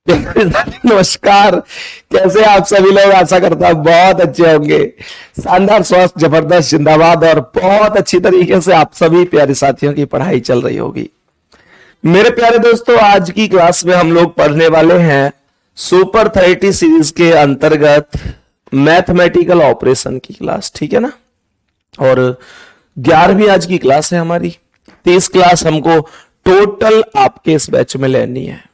नमस्कार। कैसे आप सभी लोग? आशा करता हूं बहुत अच्छे होंगे। शानदार, स्वस्थ, जबरदस्त, जिंदाबाद और बहुत अच्छी तरीके से आप सभी प्यारे साथियों की पढ़ाई चल रही होगी। मेरे प्यारे दोस्तों, आज की क्लास में हम लोग पढ़ने वाले हैं सुपर 30 सीरीज के अंतर्गत मैथमेटिकल ऑपरेशन की क्लास। ठीक है ना? और 11वीं आज की क्लास है हमारी। 30 क्लास हमको टोटल आपके इस बैच में लेनी है।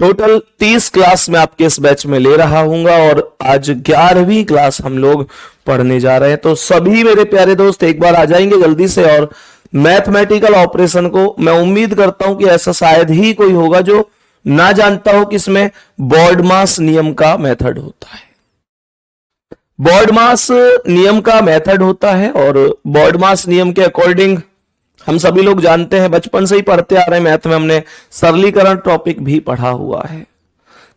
टोटल 30 क्लास में आपके इस बैच में ले रहा हूंगा और आज 11वीं क्लास हम लोग पढ़ने जा रहे हैं। तो सभी मेरे प्यारे दोस्त एक बार आ जाएंगे जल्दी से। और मैथमेटिकल ऑपरेशन को मैं उम्मीद करता हूं कि ऐसा शायद ही कोई होगा जो ना जानता हो कि इसमें बॉर्डमास नियम का मेथड होता है। बॉर्डमास नियम का मेथड होता है और बॉर्डमास नियम के अकॉर्डिंग हम सभी लोग जानते हैं, बचपन से ही पढ़ते आ रहे हैं। मैथ में हमने सरलीकरण टॉपिक भी पढ़ा हुआ है।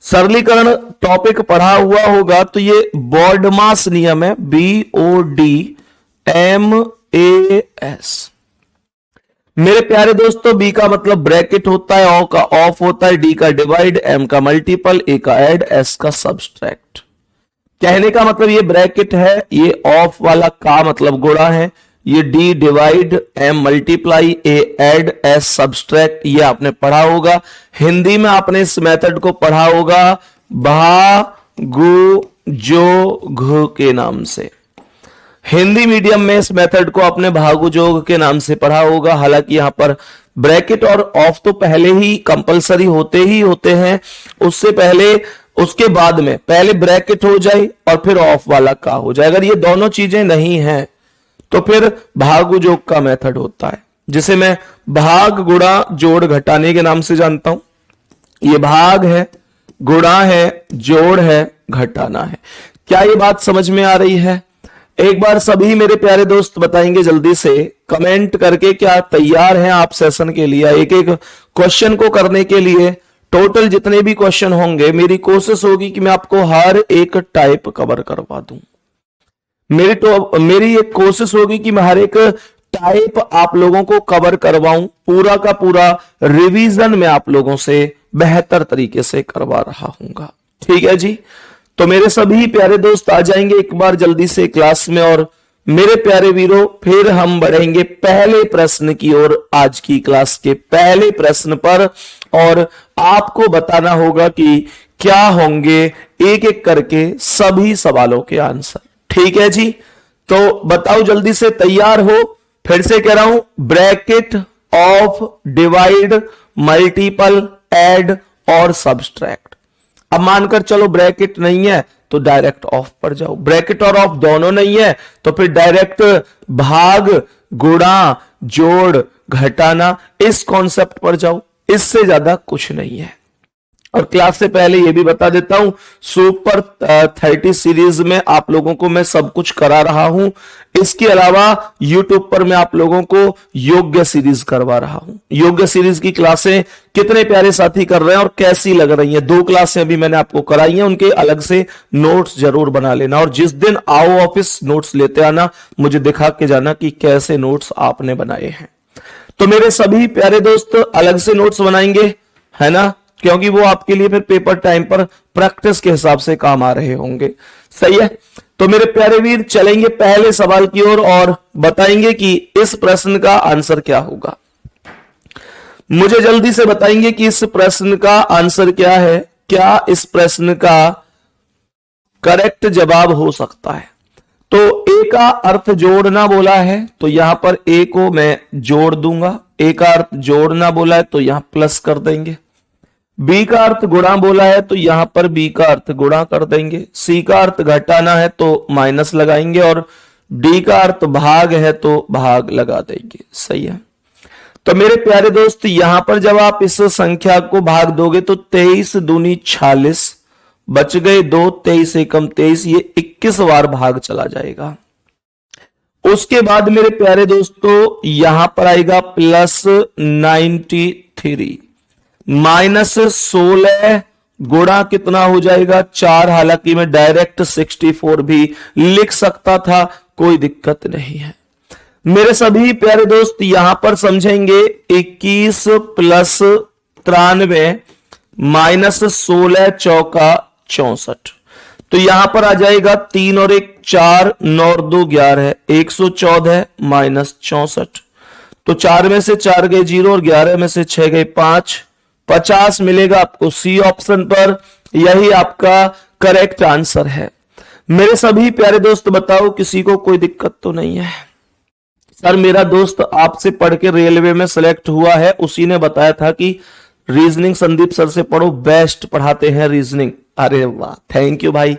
सरलीकरण टॉपिक पढ़ा हुआ होगा तो ये बॉर्डमास नियम है, BODMAS। मेरे प्यारे दोस्तों, बी का मतलब ब्रैकेट होता है, ओ का ऑफ होता है, डी का डिवाइड, एम का मल्टीपल, ए का ऐड, एस का सब्सट्रैक्ट। कहने का मतलब ये ब्रैकेट है, ये ऑफ वाला का मतलब गुणा है, ये डी डिवाइड, एम मल्टीप्लाई, ए ऐड, एस सब्सट्रैक्ट। ये आपने पढ़ा होगा। हिंदी में आपने इस मेथड को पढ़ा होगा भागु जोग के नाम से। हिंदी मीडियम में इस मेथड को आपने भागु जोग के नाम से पढ़ा होगा। हालांकि यहां पर ब्रैकेट और ऑफ तो पहले ही कंपलसरी होते ही होते हैं। उससे पहले, उसके बाद में पहले ब्रैकेट हो जाए और फिर ऑफ वाला का हो जाए। अगर ये दोनों चीजें नहीं हैं तो फिर भाग जोग का मेथड होता है, जिसे मैं भाग गुणा जोड़ घटाने के नाम से जानता हूं। ये भाग है, गुणा है, जोड़ है, घटाना है। क्या ये बात समझ में आ रही है? एक बार सभी मेरे प्यारे दोस्त बताएंगे जल्दी से कमेंट करके, क्या तैयार हैं आप सेशन के लिए? एक एक क्वेश्चन को करने के लिए टोटल जितने भी क्वेश्चन होंगे, मेरी कोशिश होगी कि मैं आपको हर एक टाइप कवर करवा दूं। मेरी एक कोशिश होगी कि मैं हर एक टाइप आप लोगों को कवर करवाऊं। पूरा का पूरा रिवीजन में आप लोगों से बेहतर तरीके से करवा रहा हूंगा। ठीक है जी? तो मेरे सभी प्यारे दोस्त आ जाएंगे एक बार जल्दी से क्लास में। और मेरे प्यारे वीरों, फिर हम बढ़ेंगे पहले प्रश्न की ओर, आज की क्लास के पहले प्रश्न पर। और आपको बताना होगा कि क्या होंगे एक एक करके सभी सवालों के आंसर। ठीक है जी? तो बताओ जल्दी से, तैयार हो? फिर से कह रहा हूं, bracket, of, divide, multiple, add और सब्सट्रैक्ट। अब मानकर चलो ब्रैकेट नहीं है तो डायरेक्ट ऑफ पर जाओ। ब्रैकेट और ऑफ दोनों नहीं है तो फिर डायरेक्ट भाग, गुणा, जोड़, घटाना, इस कॉन्सेप्ट पर जाओ। इससे ज्यादा कुछ नहीं है। और क्लास से पहले यह भी बता देता हूं, सुपर 30 सीरीज में आप लोगों को मैं सब कुछ करा रहा हूं। इसके अलावा यूट्यूब पर मैं आप लोगों को योग्य सीरीज करवा रहा हूं। योग्य सीरीज की क्लासें कितने प्यारे साथी कर रहे हैं और कैसी लग रही हैं? 2 क्लासें अभी मैंने आपको कराई हैं, उनके अलग से नोट्स जरूर बना लेना। और जिस दिन आओ ऑफिस, नोट्स लेते आना, मुझे दिखा के जाना कि कैसे नोट्स आपने बनाए हैं। तो मेरे सभी प्यारे दोस्त अलग से नोट्स बनाएंगे, है ना? क्योंकि वो आपके लिए फिर पेपर टाइम पर प्रैक्टिस के हिसाब से काम आ रहे होंगे। सही है? तो मेरे प्यारे वीर, चलेंगे पहले सवाल की ओर और बताएंगे कि इस प्रश्न का आंसर क्या होगा। मुझे जल्दी से बताएंगे कि इस प्रश्न का आंसर क्या है। क्या इस प्रश्न का करेक्ट जवाब हो सकता है? तो ए का अर्थ जोड़ना बोला है तो यहां पर ए को मैं जोड़ दूंगा। ए का अर्थ जोड़ना बोला है तो यहां प्लस कर देंगे। बी का अर्थ गुणा बोला है तो यहां पर बी का अर्थ गुणा कर देंगे। सी का अर्थ घटाना है तो माइनस लगाएंगे। और डी का अर्थ भाग है तो भाग लगा देंगे। सही है? तो मेरे प्यारे दोस्त, यहां पर जब आप इस संख्या को भाग दोगे तो 23 दूनी 46, बच गए 2, 23 एकम 23, ये 21 बार भाग चला जाएगा। उसके बाद मेरे प्यारे दोस्तों यहां पर आएगा प्लस 93, माइनस 16 गुणा कितना हो जाएगा 4। हालांकि मैं डायरेक्ट 64 भी लिख सकता था, कोई दिक्कत नहीं है। मेरे सभी प्यारे दोस्त यहां पर समझेंगे 21 प्लस 93 -16 चौका 64। तो यहां पर आ जाएगा 3 और 1 4, 9 और 2 11, 114 -64। तो 4 में से 4 गए 0 और 11 में से 6 गए 5, 50 मिलेगा आपको सी ऑप्शन पर। यही आपका करेक्ट आंसर है। मेरे सभी प्यारे दोस्त बताओ किसी को कोई दिक्कत तो नहीं है? सर मेरा दोस्त आपसे पढ़ के रेलवे में सिलेक्ट हुआ है, उसी ने बताया था कि रीजनिंग संदीप सर से पढ़ो, बेस्ट पढ़ाते हैं रीजनिंग। अरे वाह, थैंक यू भाई,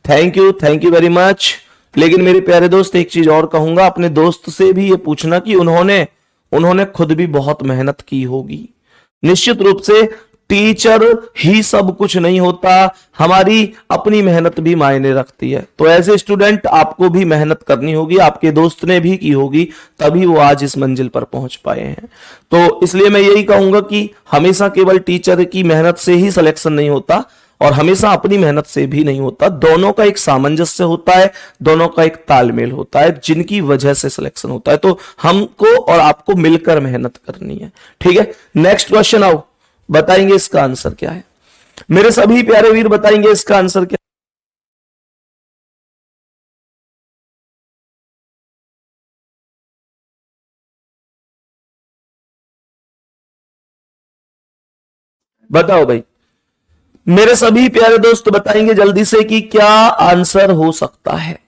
थैंक यू वेरी मच। लेकिन मेरे प्यारे दोस्त एक चीज और कहूंगा, अपने दोस्त से भी ये पूछना कि उन्होंने खुद भी बहुत मेहनत की होगी। निश्चित रूप से टीचर ही सब कुछ नहीं होता, हमारी अपनी मेहनत भी मायने रखती है। तो एज ए स्टूडेंट आपको भी मेहनत करनी होगी, आपके दोस्त ने भी की होगी, तभी वो आज इस मंजिल पर पहुंच पाए हैं। तो इसलिए मैं यही कहूंगा कि हमेशा केवल टीचर की मेहनत से ही सिलेक्शन नहीं होता और हमेशा अपनी मेहनत से भी नहीं होता। दोनों का एक सामंजस्य होता है, दोनों का एक तालमेल होता है, जिनकी वजह से सिलेक्शन होता है। तो हमको और आपको मिलकर मेहनत करनी है। ठीक है, नेक्स्ट क्वेश्चन आओ, बताएंगे इसका आंसर क्या है? मेरे सभी प्यारे वीर बताएंगे इसका आंसर क्या? बताओ भाई, मेरे सभी प्यारे दोस्त बताएंगे जल्दी से कि क्या आंसर हो सकता है।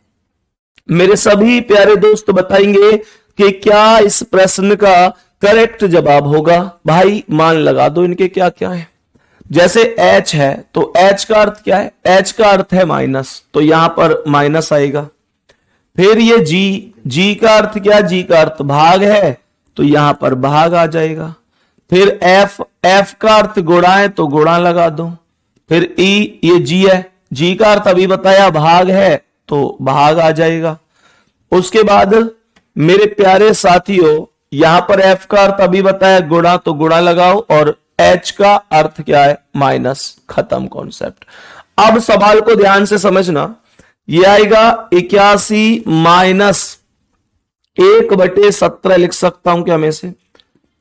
मेरे सभी प्यारे दोस्त बताएंगे कि क्या इस प्रश्न का करेक्ट जवाब होगा। भाई मान लगा दो इनके क्या क्या है। जैसे H है तो H का अर्थ क्या है? H का अर्थ है माइनस, तो यहां पर माइनस आएगा। फिर ये G का अर्थ क्या? G का अर्थ भाग है, तो यहां पर भाग आ जाएगा। फिर F का अर्थ गुणा है, तो गुणा लगा दो। फिर E, ये G है, G का अर्थ अभी बताया भाग है, तो भाग आ जाएगा। उसके बाद मेरे प्यारे साथियों, यहां पर F का अर्थ अभी बताया गुणा, तो गुणा लगाओ, और H का अर्थ क्या है? माइनस। खत्म कॉन्सेप्ट। अब सवाल को ध्यान से समझना, यह आएगा 81 माइनस 1/17 लिख सकता हूं क्या मैं इसे?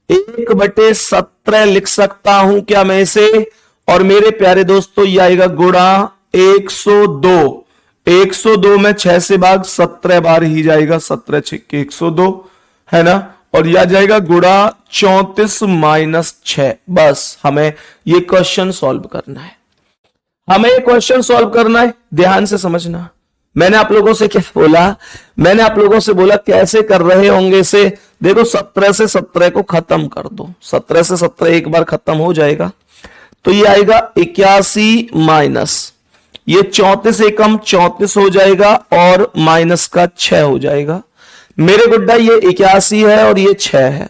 1/17 लिख सकता हूं क्या मैं इसे? और मेरे प्यारे दोस्तों यह आएगा गुणा 102। 102 में 6 से भाग 17 बार ही जाएगा, 17 छिक्के 102 है ना। और यह जाएगा गुणा 34 माइनस 6। बस हमें ये क्वेश्चन सॉल्व करना है, हमें ये क्वेश्चन सॉल्व करना है। ध्यान से समझना, मैंने आप लोगों से क्या बोला? मैंने आप लोगों से बोला कैसे कर रहे होंगे इसे। देखो 17 से 17 को खत्म कर दो, 17 से 17 एक बार खत्म हो जाएगा, तो ये आएगा 81 माइनस ये 34 एकम 34 हो जाएगा, और माइनस का 6 हो जाएगा। मेरे गुड्डा ये 81 है और ये 6 है।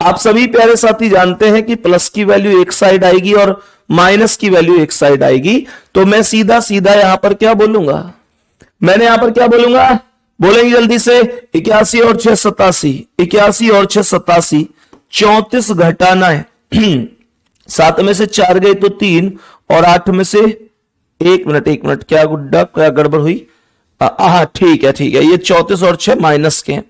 आप सभी प्यारे साथी जानते हैं कि प्लस की वैल्यू एक साइड आएगी और माइनस की वैल्यू एक साइड आएगी। तो मैं सीधा सीधा यहां पर क्या बोलूंगा? मैंने यहां पर क्या बोलूंगा? बोलेंगे जल्दी से। 81 और 6 87, 81 और 6 87, 34 घटाना है 7 में से 4 गए तो 3, और 8 में से एक मिनट क्या गुड्डा, क्या गड़बड़ हुई? हाँ ठीक है, ये 34 और 6 माइनस के हैं,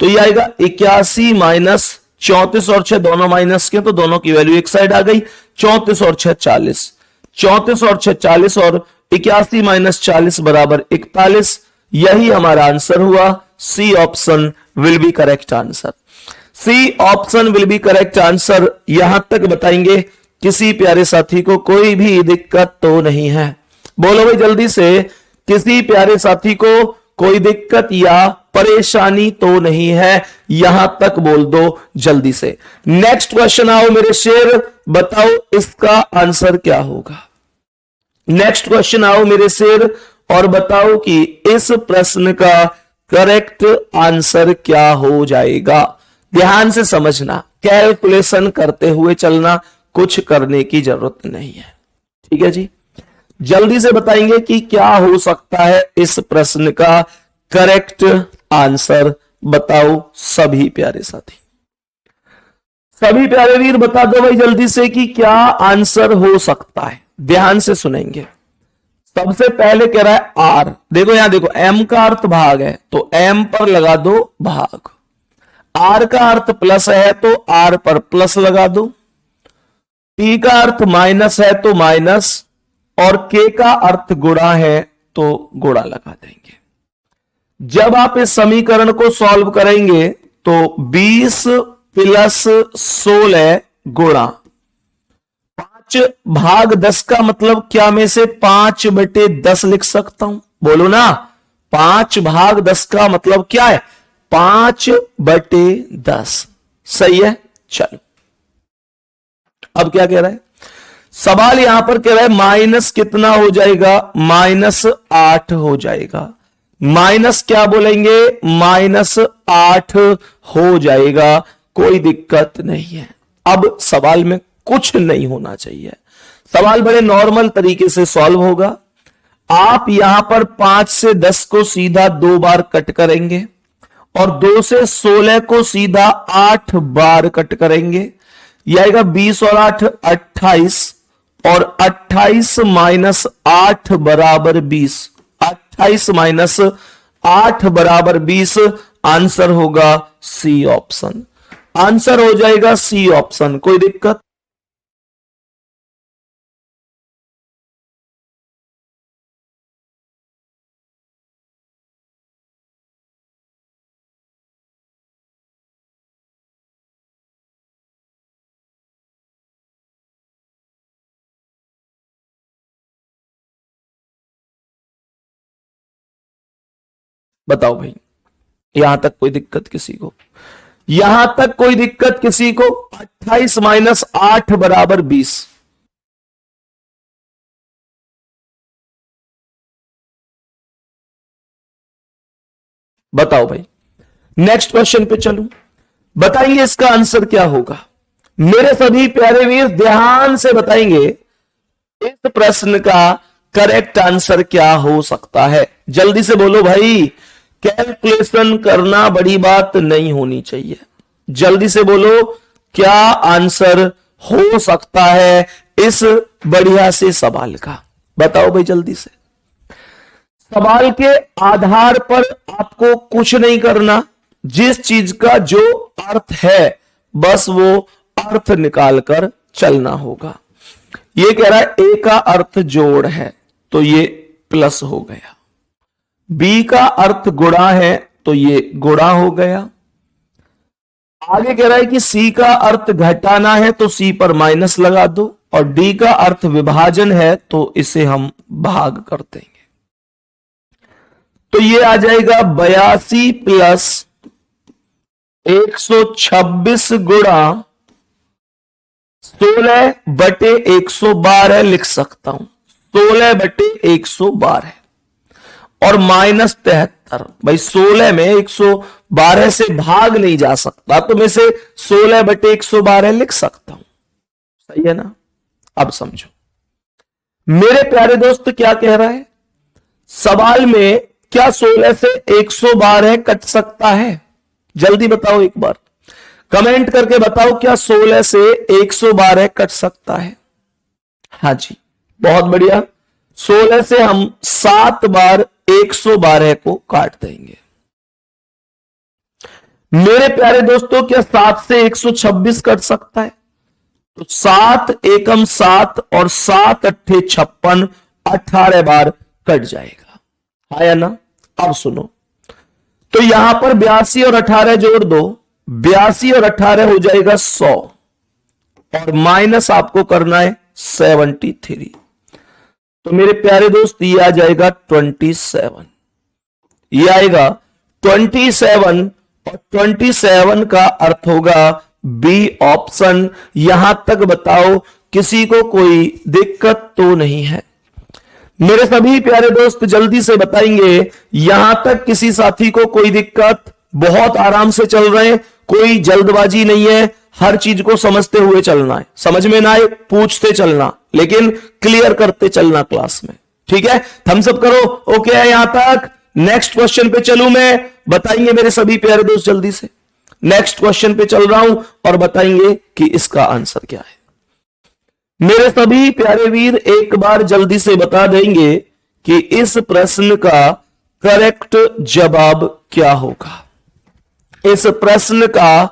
तो ये आएगा 81 माइनस 34 और 6 दोनों माइनस के, तो दोनों की वैल्यू एक साइड आ गई। 34 और 6 40, 34 और 6 40, और 81 माइनस 40 बराबर 41। यही हमारा आंसर हुआ। C option will be correct answer. C option will be correct answer. यहां तक बताएंगे किसी प्यारे साथी को कोई भी दिक्कत तो नहीं है? बोलो भाई जल्दी से, किसी प्यारे साथी को कोई दिक्कत या परेशानी तो नहीं है? यहां तक बोल दो जल्दी से। नेक्स्ट क्वेश्चन आओ मेरे शेर, बताओ इसका आंसर क्या होगा। नेक्स्ट क्वेश्चन आओ मेरे शेर और बताओ कि इस प्रश्न का करेक्ट आंसर क्या हो जाएगा। ध्यान से समझना, कैलकुलेशन करते हुए चलना, कुछ करने की जरूरत नहीं है। ठीक है जी, जल्दी से बताएंगे कि क्या हो सकता है इस प्रश्न का करेक्ट आंसर। बताओ सभी प्यारे साथी, सभी प्यारे वीर बता दो भाई जल्दी से कि क्या आंसर हो सकता है। ध्यान से सुनेंगे। सबसे पहले कह रहा है आर। देखो यहां देखो, एम का अर्थ भाग है, तो एम पर लगा दो भाग। आर का अर्थ प्लस है, तो आर पर प्लस लगा दो। टी का अर्थ माइनस है तो माइनस, और के का अर्थ गुणा है तो गुणा लगा देंगे। जब आप इस समीकरण को सॉल्व करेंगे तो 20 प्लस 16 गुणा 5 भाग 10 का मतलब क्या मैं से 5/10 लिख सकता हूं? बोलो ना, 5 भाग 10 का मतलब क्या है? 5/10। सही है। चलो अब क्या कह रहा है सवाल? यहां पर कह रहा है माइनस कितना हो जाएगा? -8 हो जाएगा। माइनस क्या बोलेंगे? -8 हो जाएगा। कोई दिक्कत नहीं है। अब सवाल में कुछ नहीं होना चाहिए। सवाल बड़े नॉर्मल तरीके से सॉल्व होगा। आप यहां पर 5 से 10 को सीधा 2 बार कट करेंगे और 2 से 16 को सीधा 8 बार कट करेंगे। यह आएगा 20 और 8 28, और 28 माइनस 8 बराबर 20। 28 माइनस 8 बराबर 20। आंसर होगा सी ऑप्शन। आंसर हो जाएगा सी ऑप्शन। कोई दिक्कत? बताओ भाई, यहां तक कोई दिक्कत किसी को? यहां तक कोई दिक्कत किसी को? 28 माइनस 8 बराबर 20। बताओ भाई, नेक्स्ट क्वेश्चन पे चलूं। बताइए इसका आंसर क्या होगा? मेरे सभी प्यारे वीर ध्यान से बताएंगे इस प्रश्न का करेक्ट आंसर क्या हो सकता है। जल्दी से बोलो भाई, कैलकुलेशन करना बड़ी बात नहीं होनी चाहिए। जल्दी से बोलो, क्या आंसर हो सकता है इस बढ़िया से सवाल का? बताओ भाई जल्दी से। सवाल के आधार पर आपको कुछ नहीं करना। जिस चीज का जो अर्थ है बस वो अर्थ निकाल कर चलना होगा। ये कह रहा है ए का अर्थ जोड़ है तो ये प्लस हो गया, बी का अर्थ गुणा है तो ये गुणा हो गया। आगे कह रहा है कि सी का अर्थ घटाना है तो सी पर माइनस लगा दो, और डी का अर्थ विभाजन है तो इसे हम भाग कर देंगे। तो ये आ जाएगा 82 प्लस 126 गुणा 16/112 लिख सकता हूं। 16/112 और -73। भाई 16 में 112 से भाग नहीं जा सकता तो मैं से 16/112 लिख सकता हूं। सही है ना? अब समझो मेरे प्यारे दोस्त क्या कह रहा है सवाल में। क्या 16 से 112 कट सकता है? जल्दी बताओ, एक बार कमेंट करके बताओ, क्या 16 से 112 कट सकता है? हां जी, बहुत बढ़िया। 16 से हम 7 बार 112 को काट देंगे। मेरे प्यारे दोस्तों, क्या 7 से 126 कट सकता है? तो 7 एकम 7 और 7 अट्ठे 56, 18 बार कट जाएगा। आया ना? अब सुनो, तो यहां पर 82 और 18 जोड़ दो। 82 और 18 हो जाएगा 100, और माइनस आपको करना है 73। तो मेरे प्यारे दोस्त ये आ जाएगा 27। ये आएगा 27, और 27 का अर्थ होगा बी ऑप्शन। यहां तक बताओ किसी को कोई दिक्कत तो नहीं है? मेरे सभी प्यारे दोस्त जल्दी से बताएंगे, यहां तक किसी साथी को कोई दिक्कत? बहुत आराम से चल रहे हैं, कोई जल्दबाजी नहीं है, हर चीज को समझते हुए चलना है। समझ में ना आए पूछते चलना, लेकिन क्लियर करते चलना क्लास में। ठीक है, थम्स अप करो। ओके है यहां तक? नेक्स्ट क्वेश्चन पे चलूं मैं? बताएंगे मेरे सभी प्यारे दोस्त जल्दी से। नेक्स्ट क्वेश्चन पे चल रहा हूं और बताएंगे कि इसका आंसर क्या है। मेरे सभी प्यारे वीर एक बार जल्दी से बता देंगे कि इस प्रश्न का करेक्ट जवाब क्या होगा। इस प्रश्न का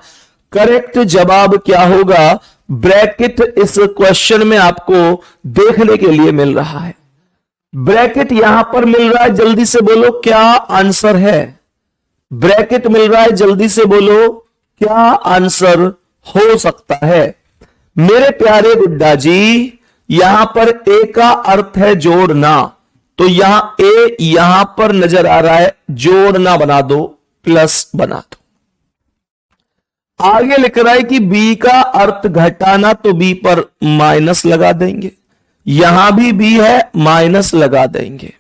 करेक्ट जवाब क्या होगा? ब्रैकेट इस क्वेश्चन में आपको देखने के लिए मिल रहा है। ब्रैकेट यहां पर मिल रहा है, जल्दी से बोलो क्या आंसर है। ब्रैकेट मिल रहा है, जल्दी से बोलो क्या आंसर हो सकता है। मेरे प्यारे गुड्डा जी, यहां पर ए का अर्थ है जोड़ना, तो यहां ए यहां पर नजर आ रहा है, जोड़ना बना दो, प्लस बना दो। आगे लिख रहा है कि बी का अर्थ घटाना, तो बी पर माइनस लगा देंगे, यहां भी बी है, माइनस लगा देंगे।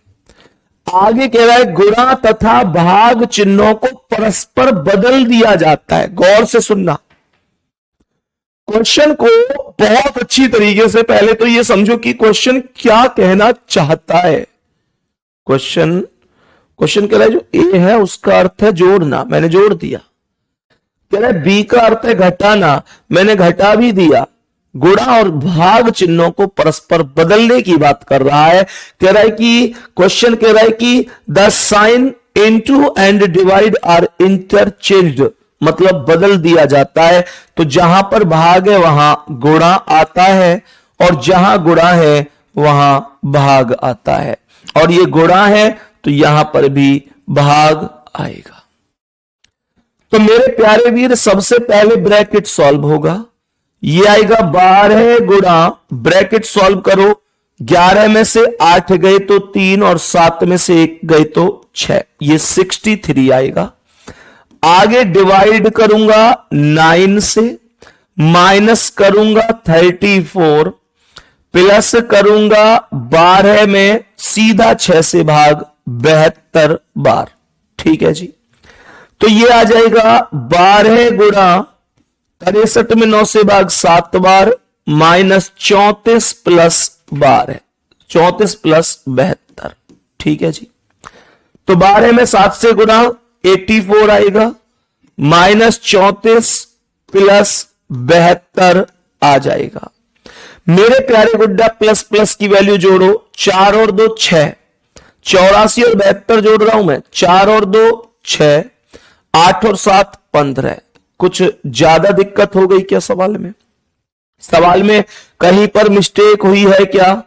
आगे कह रहा है गुणा तथा भाग चिन्हों को परस्पर बदल दिया जाता है। गौर से सुनना क्वेश्चन को बहुत अच्छी तरीके से। पहले तो यह समझो कि क्वेश्चन क्या कहना चाहता है। क्वेश्चन कह रहा है जो ए है उसका अर्थ है जोड़ना, मैंने जोड़ दिया। कह रहा है बी का अर्थ है घटाना, मैंने घटा भी दिया। गुणा और भाग चिन्हों को परस्पर बदलने की बात कर रहा है। कह रहा है कि क्वेश्चन कह रहा है कि the sign into and divide are interchanged, मतलब बदल दिया जाता है। तो जहां पर भाग है वहां गुणा आता है, और जहां गुणा है वहां भाग आता है, और ये गुणा है तो यहां पर भी भाग आएगा। तो मेरे प्यारे वीर, सबसे पहले ब्रैकेट सॉल्व होगा। ये आएगा 12 गुणा, ब्रैकेट सॉल्व करो, 11 में से 8 गए तो 3, और 7 में से 1 गए तो 6, ये 63 आएगा। आगे डिवाइड करूंगा 9 से, माइनस करूंगा 34, प्लस करूंगा 12 में, सीधा 6 से भाग 72 बार। ठीक है जी, तो ये आ जाएगा 12 गुणा 63 में 9 से भाग 7 बार, माइनस 34 प्लस 12, 34 प्लस 72। ठीक है जी, तो 12 में 7 से गुणा 84 आएगा, माइनस 34 प्लस 72 आ जाएगा। मेरे प्यारे गुड्डा, प्लस प्लस की वैल्यू जोड़ो, 4 और 2 6, 84 और 72 जोड़ रहा हूं मैं, 4 और 2 6, 8 और 7 15। कुछ ज्यादा दिक्कत हो गई क्या सवाल में? सवाल में कहीं पर मिस्टेक हुई है क्या?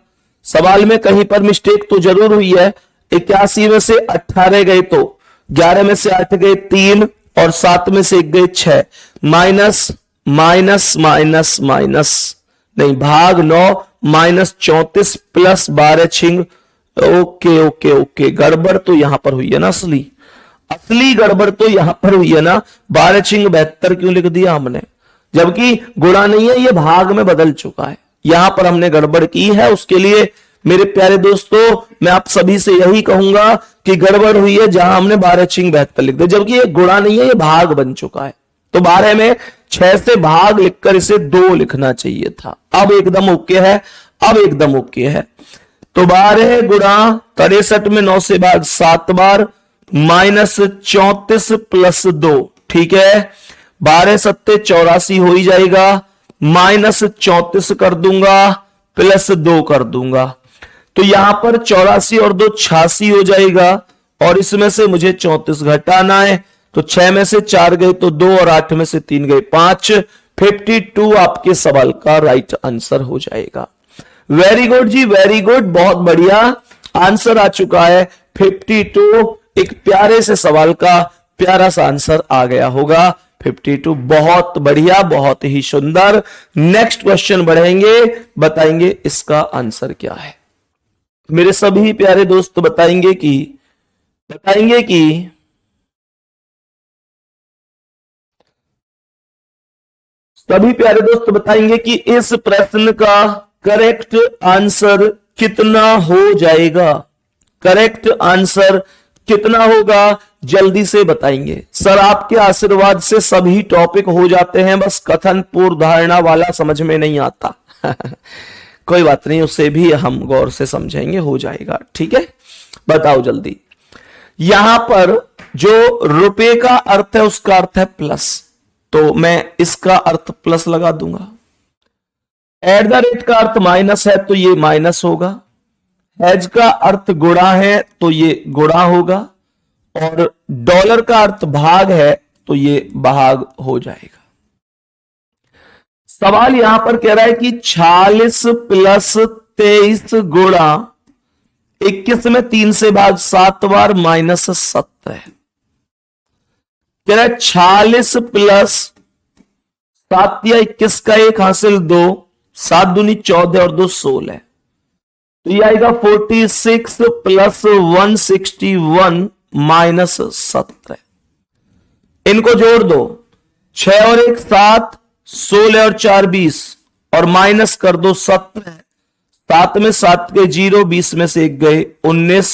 सवाल में कहीं पर मिस्टेक तो जरूर हुई है। 81 में से 18 गए तो 11 में से 8 गए 3, और 7 में से 1 गए 6, माइनस माइनस माइनस माइनस नहीं, भाग 9, माइनस 34 प्लस 12 छिंग। ओके ओके ओके, गड़बड़ तो यहां पर हुई है ना, असली गड़बड़ तो यहां पर हुई है ना। 12 छिंग 72 क्यों लिख दिया हमने, जबकि गुणा नहीं है, ये भाग में बदल चुका है। यहां पर हमने गड़बड़ की है, उसके लिए मेरे प्यारे दोस्तों मैं आप सभी से यही कहूंगा कि गड़बड़ हुई है जहां हमने 12 छिंग 72 लिख दिया, जबकि ये गुणा नहीं है, ये भाग बन चुका है। तो 12 में 6 से भाग लिखकर इसे 2 लिखना चाहिए था। अब एकदम ओके है, अब एकदम ओके है। तो 12 गुणा 63 में 9 से भाग 7 बार, माइनस 34 प्लस 2। ठीक है, 12 सत्ते 84 हो ही जाएगा, माइनस 34 कर दूंगा, प्लस 2 कर दूंगा। तो यहां पर 84 और 2 86 हो जाएगा, और इसमें से मुझे 34 घटाना है। तो 6 में से 4 गए तो 2, और 8 में से 3 गए 5। 52 आपके सवाल का राइट आंसर हो जाएगा। वेरी गुड जी, वेरी गुड, बहुत बढ़िया आंसर आ चुका है 52। एक प्यारे से सवाल का प्यारा सा आंसर आ गया होगा 52। बहुत बढ़िया, बहुत ही सुंदर। नेक्स्ट क्वेश्चन बढ़ेंगे, बताएंगे इसका आंसर क्या है। मेरे सभी प्यारे दोस्त बताएंगे कि सभी प्यारे दोस्त बताएंगे कि इस प्रश्न का करेक्ट आंसर कितना हो जाएगा। करेक्ट आंसर कितना होगा, जल्दी से बताएंगे। सर आपके आशीर्वाद से सभी टॉपिक हो जाते हैं, बस कथन पूर्व धारणा वाला समझ में नहीं आता। कोई बात नहीं, उससे भी हम गौर से समझेंगे, हो जाएगा। ठीक है, बताओ जल्दी। यहां पर जो रुपए का अर्थ है उसका अर्थ है प्लस, तो मैं इसका अर्थ प्लस लगा दूंगा। एट द रेट का अर्थ माइनस है तो ये माइनस होगा। हेज का अर्थ गुणा है तो ये गुणा होगा, और डॉलर का अर्थ भाग है तो ये भाग हो जाएगा। सवाल यहां पर कह रहा है कि 46 प्लस 23 गुणा 21 में 3 से भाग 7 बार माइनस 17 कह रहा है 46 प्लस 7 या 21 का 1 हासिल 2, 7 दूनी 14 और 2 16, तो ये आएगा 46 प्लस 161 माइनस 17। इनको जोड़ दो, 6 और 1 7, 16 और 4 20 और माइनस कर दो 17, 7 में 7 के 0, 20 में से 1 गए 19,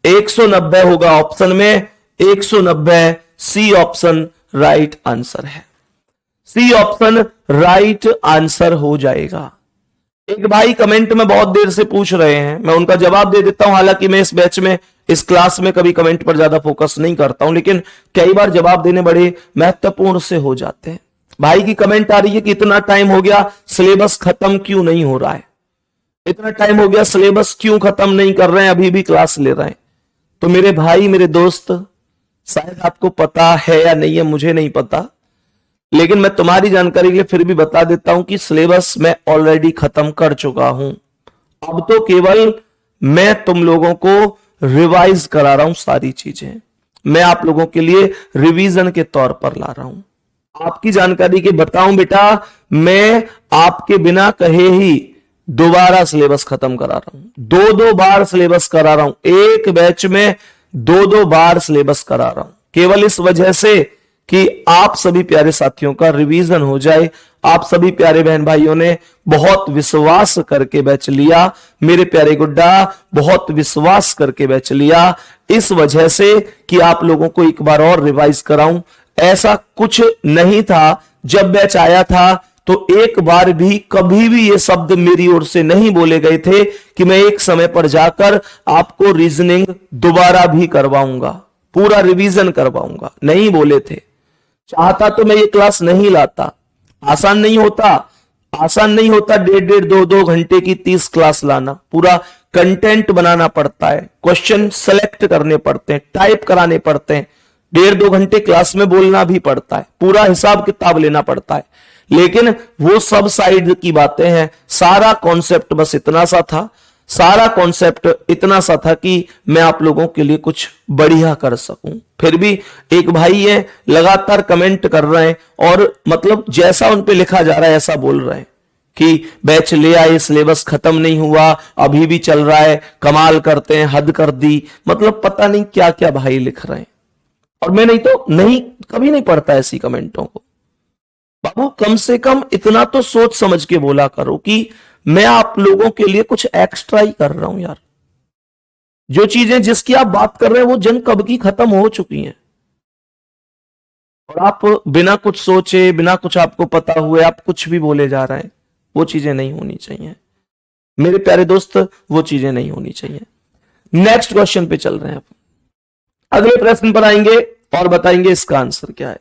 190 होगा ऑप्शन में 190। सी ऑप्शन राइट आंसर है, सी ऑप्शन राइट आंसर हो जाएगा। एक भाई कमेंट में बहुत देर से पूछ रहे हैं, मैं उनका जवाब दे देता हूं। हालांकि मैं इस बैच में, इस क्लास में कभी कमेंट पर ज्यादा फोकस नहीं करता हूं, लेकिन कई बार जवाब देने बड़े महत्वपूर्ण से हो जाते हैं। भाई की कमेंट आ रही है कि इतना टाइम हो गया सिलेबस खत्म क्यों नहीं हो रहा है, इतना टाइम हो गया सिलेबस क्यों खत्म नहीं कर रहे हैं, अभी भी क्लास ले रहे हैं। तो मेरे भाई, मेरे दोस्त, शायद आपको पता है या नहीं है, मुझे नहीं पता, लेकिन मैं तुम्हारी जानकारी के लिए फिर भी बता देता हूं कि सिलेबस मैं ऑलरेडी खत्म कर चुका हूं। अब तो केवल मैं तुम लोगों को रिवाइज करा रहा हूं, सारी चीजें मैं आप लोगों के लिए रिवीजन के तौर पर ला रहा हूं। आपकी जानकारी के बताऊं बेटा, मैं आपके बिना कहे ही दोबारा सिलेबस खत्म करा रहा हूं, 2-2 बार सिलेबस करा रहा हूं, एक बैच में 2-2 बार सिलेबस करा रहा हूं, केवल इस वजह से कि आप सभी प्यारे साथियों का रिवीजन हो जाए। आप सभी प्यारे बहन भाइयों ने बहुत विश्वास करके बैच लिया, मेरे प्यारे गुड्डा बहुत विश्वास करके बैच लिया, इस वजह से कि आप लोगों को एक बार और रिवाइज कराऊं। ऐसा कुछ नहीं था, जब बैच आया था तो एक बार भी कभी भी ये शब्द मेरी ओर से नहीं बोले गए थे कि मैं एक समय पर जाकर आपको रीजनिंग दोबारा भी करवाऊंगा, पूरा रिवीजन करवाऊंगा, नहीं बोले थे। चाहता तो मैं ये क्लास नहीं लाता, आसान नहीं होता, आसान नहीं होता 1.5 2 घंटे की 30 क्लास लाना, पूरा कंटेंट बनाना पड़ता है, क्वेश्चन सेलेक्ट करने पड़ते हैं, टाइप कराने पड़ते हैं, 1.5 2 घंटे क्लास में बोलना भी पड़ता है, पूरा हिसाब किताब लेना पड़ता है। लेकिन वो सब साइड की बातें हैं, सारा कॉन्सेप्ट बस इतना सा था, सारा कॉन्सेप्ट इतना सा था कि मैं आप लोगों के लिए कुछ बढ़िया कर सकूं। फिर भी एक भाई है लगातार कमेंट कर रहे हैं और मतलब जैसा उन पे लिखा जा रहा है ऐसा बोल रहे हैं कि बैच ले आए, सिलेबस खत्म नहीं हुआ, अभी भी चल रहा है, कमाल करते हैं, हद कर दी, मतलब पता नहीं क्या क्या भाई लिख रहे हैं। और मैं नहीं तो नहीं, कभी नहीं पढ़ता ऐसी कमेंटों को। बाबू कम से कम इतना तो सोच समझ के बोला करो कि मैं आप लोगों के लिए कुछ एक्स्ट्रा ही कर रहा हूं यार। जो चीजें जिसकी आप बात कर रहे हैं वो जंग कब की खत्म हो चुकी हैं, और आप बिना कुछ सोचे, बिना कुछ आपको पता हुए आप कुछ भी बोले जा रहे हैं। वो चीजें नहीं होनी चाहिए मेरे प्यारे दोस्त, वो चीजें नहीं होनी चाहिए। नेक्स्ट क्वेश्चन पे चल रहे हैं, आप अगले प्रश्न पर आएंगे और बताएंगे इसका आंसर क्या है।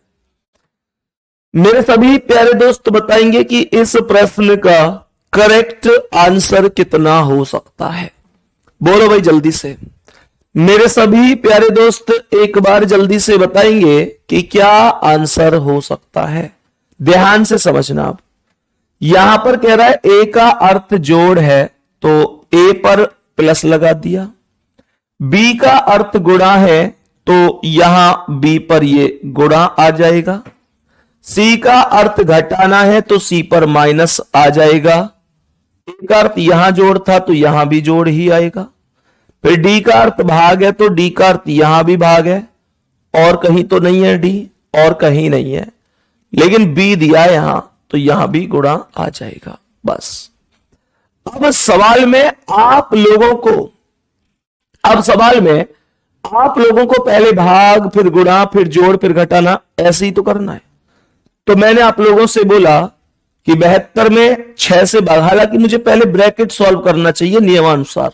मेरे सभी प्यारे दोस्त बताएंगे कि इस प्रश्न का करेक्ट आंसर कितना हो सकता है। बोलो भाई जल्दी से, मेरे सभी प्यारे दोस्त एक बार जल्दी से बताएंगे कि क्या आंसर हो सकता है। ध्यान से समझना। आप यहां पर कह रहा है ए का अर्थ जोड़ है तो ए पर प्लस लगा दिया, बी का अर्थ गुणा है तो यहां बी पर ये गुणा आ जाएगा, सी का अर्थ घटाना है तो सी पर माइनस आ जाएगा, ए का अर्थ यहां जोड़ था तो यहां भी जोड़ ही आएगा, फिर डी का अर्थ भाग है तो डी का अर्थ यहां भी भाग है, और कहीं तो नहीं है डी, और कहीं नहीं है, लेकिन बी दिया यहां तो यहां भी गुणा आ जाएगा। बस अब सवाल में आप लोगों को पहले भाग, फिर गुणा, फिर जोड़, फिर घटाना, ऐसे ही तो करना है। तो मैंने आप लोगों से बोला कि 72 में 6 से भाग, हालांकि मुझे पहले ब्रैकेट सॉल्व करना चाहिए नियमानुसार,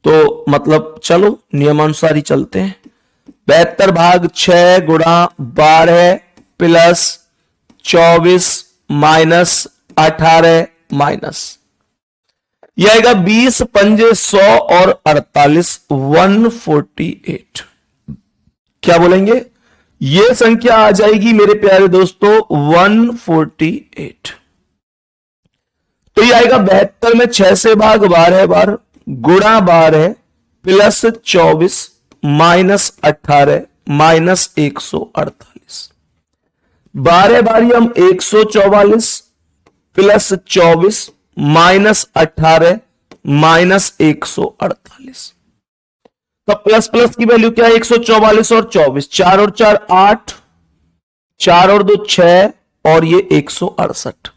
तो मतलब चलो नियमानुसार ही चलते हैं। 72 भाग 6 गुणा 12 प्लस 24 माइनस 18 माइनस, यह आएगा 20 पंजे 100 और 48 148। क्या बोलेंगे? यह संख्या आ जाएगी मेरे प्यारे दोस्तों 148। तो ये आएगा 72 में 6 से भाग 12 बार गुणा 12 प्लस 24 माइनस 18 माइनस 148। 12 बारी हम 144 प्लस 24 माइनस 18 माइनस 148। तो प्लस प्लस की वैल्यू क्या है? 144 और 24, 4 और 4 8, 4 और 2 6 और ये 168।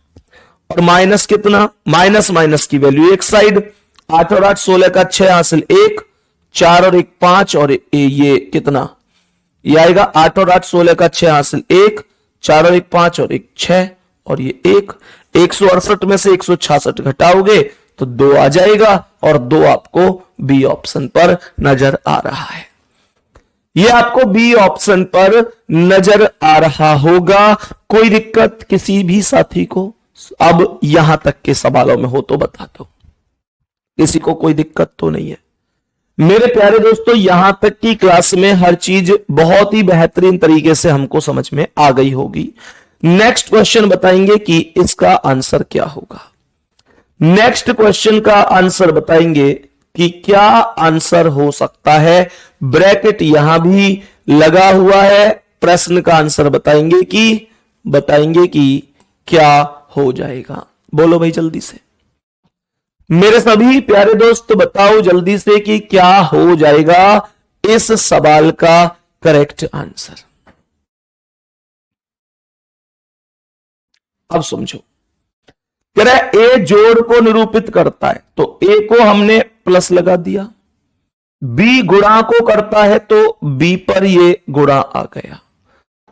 और माइनस कितना? माइनस माइनस की वैल्यू एक साइड, 8 और 8 16 का 6 हासिल 1, 4 और 1 5 और ये कितना? ये आएगा 8 और 8 16 का 6 हासिल 1, 4 और 1 5 और 1 6 और ये 1। 168 में से 166 घटाओगे तो 2 आ जाएगा और 2 आपको बी ऑप्शन पर नजर आ रहा है। ये आपको बी ऑप्शन पर नजर आ रहा होगा। कोई दिक्कत किसी भी साथी को? अब यहां तक के सवालों में हो तो बता दो, किसी को कोई दिक्कत तो नहीं है? मेरे प्यारे दोस्तों, यहां तक की क्लास में हर चीज बहुत ही बेहतरीन तरीके से हमको समझ में आ गई होगी। नेक्स्ट क्वेश्चन बताएंगे कि इसका आंसर क्या होगा। नेक्स्ट क्वेश्चन का आंसर बताएंगे कि क्या आंसर हो सकता है। ब्रैकेट यहां भी लगा हुआ है। प्रश्न का आंसर बताएंगे कि क्या हो जाएगा। बोलो भाई जल्दी से, मेरे सभी प्यारे दोस्त बताओ जल्दी से कि क्या हो जाएगा इस सवाल का करेक्ट आंसर। अब समझो, कह रहा है ए जोड़ को निरूपित करता है, तो ए को हमने प्लस लगा दिया। बी गुणा को करता है तो बी पर ये गुणा आ गया।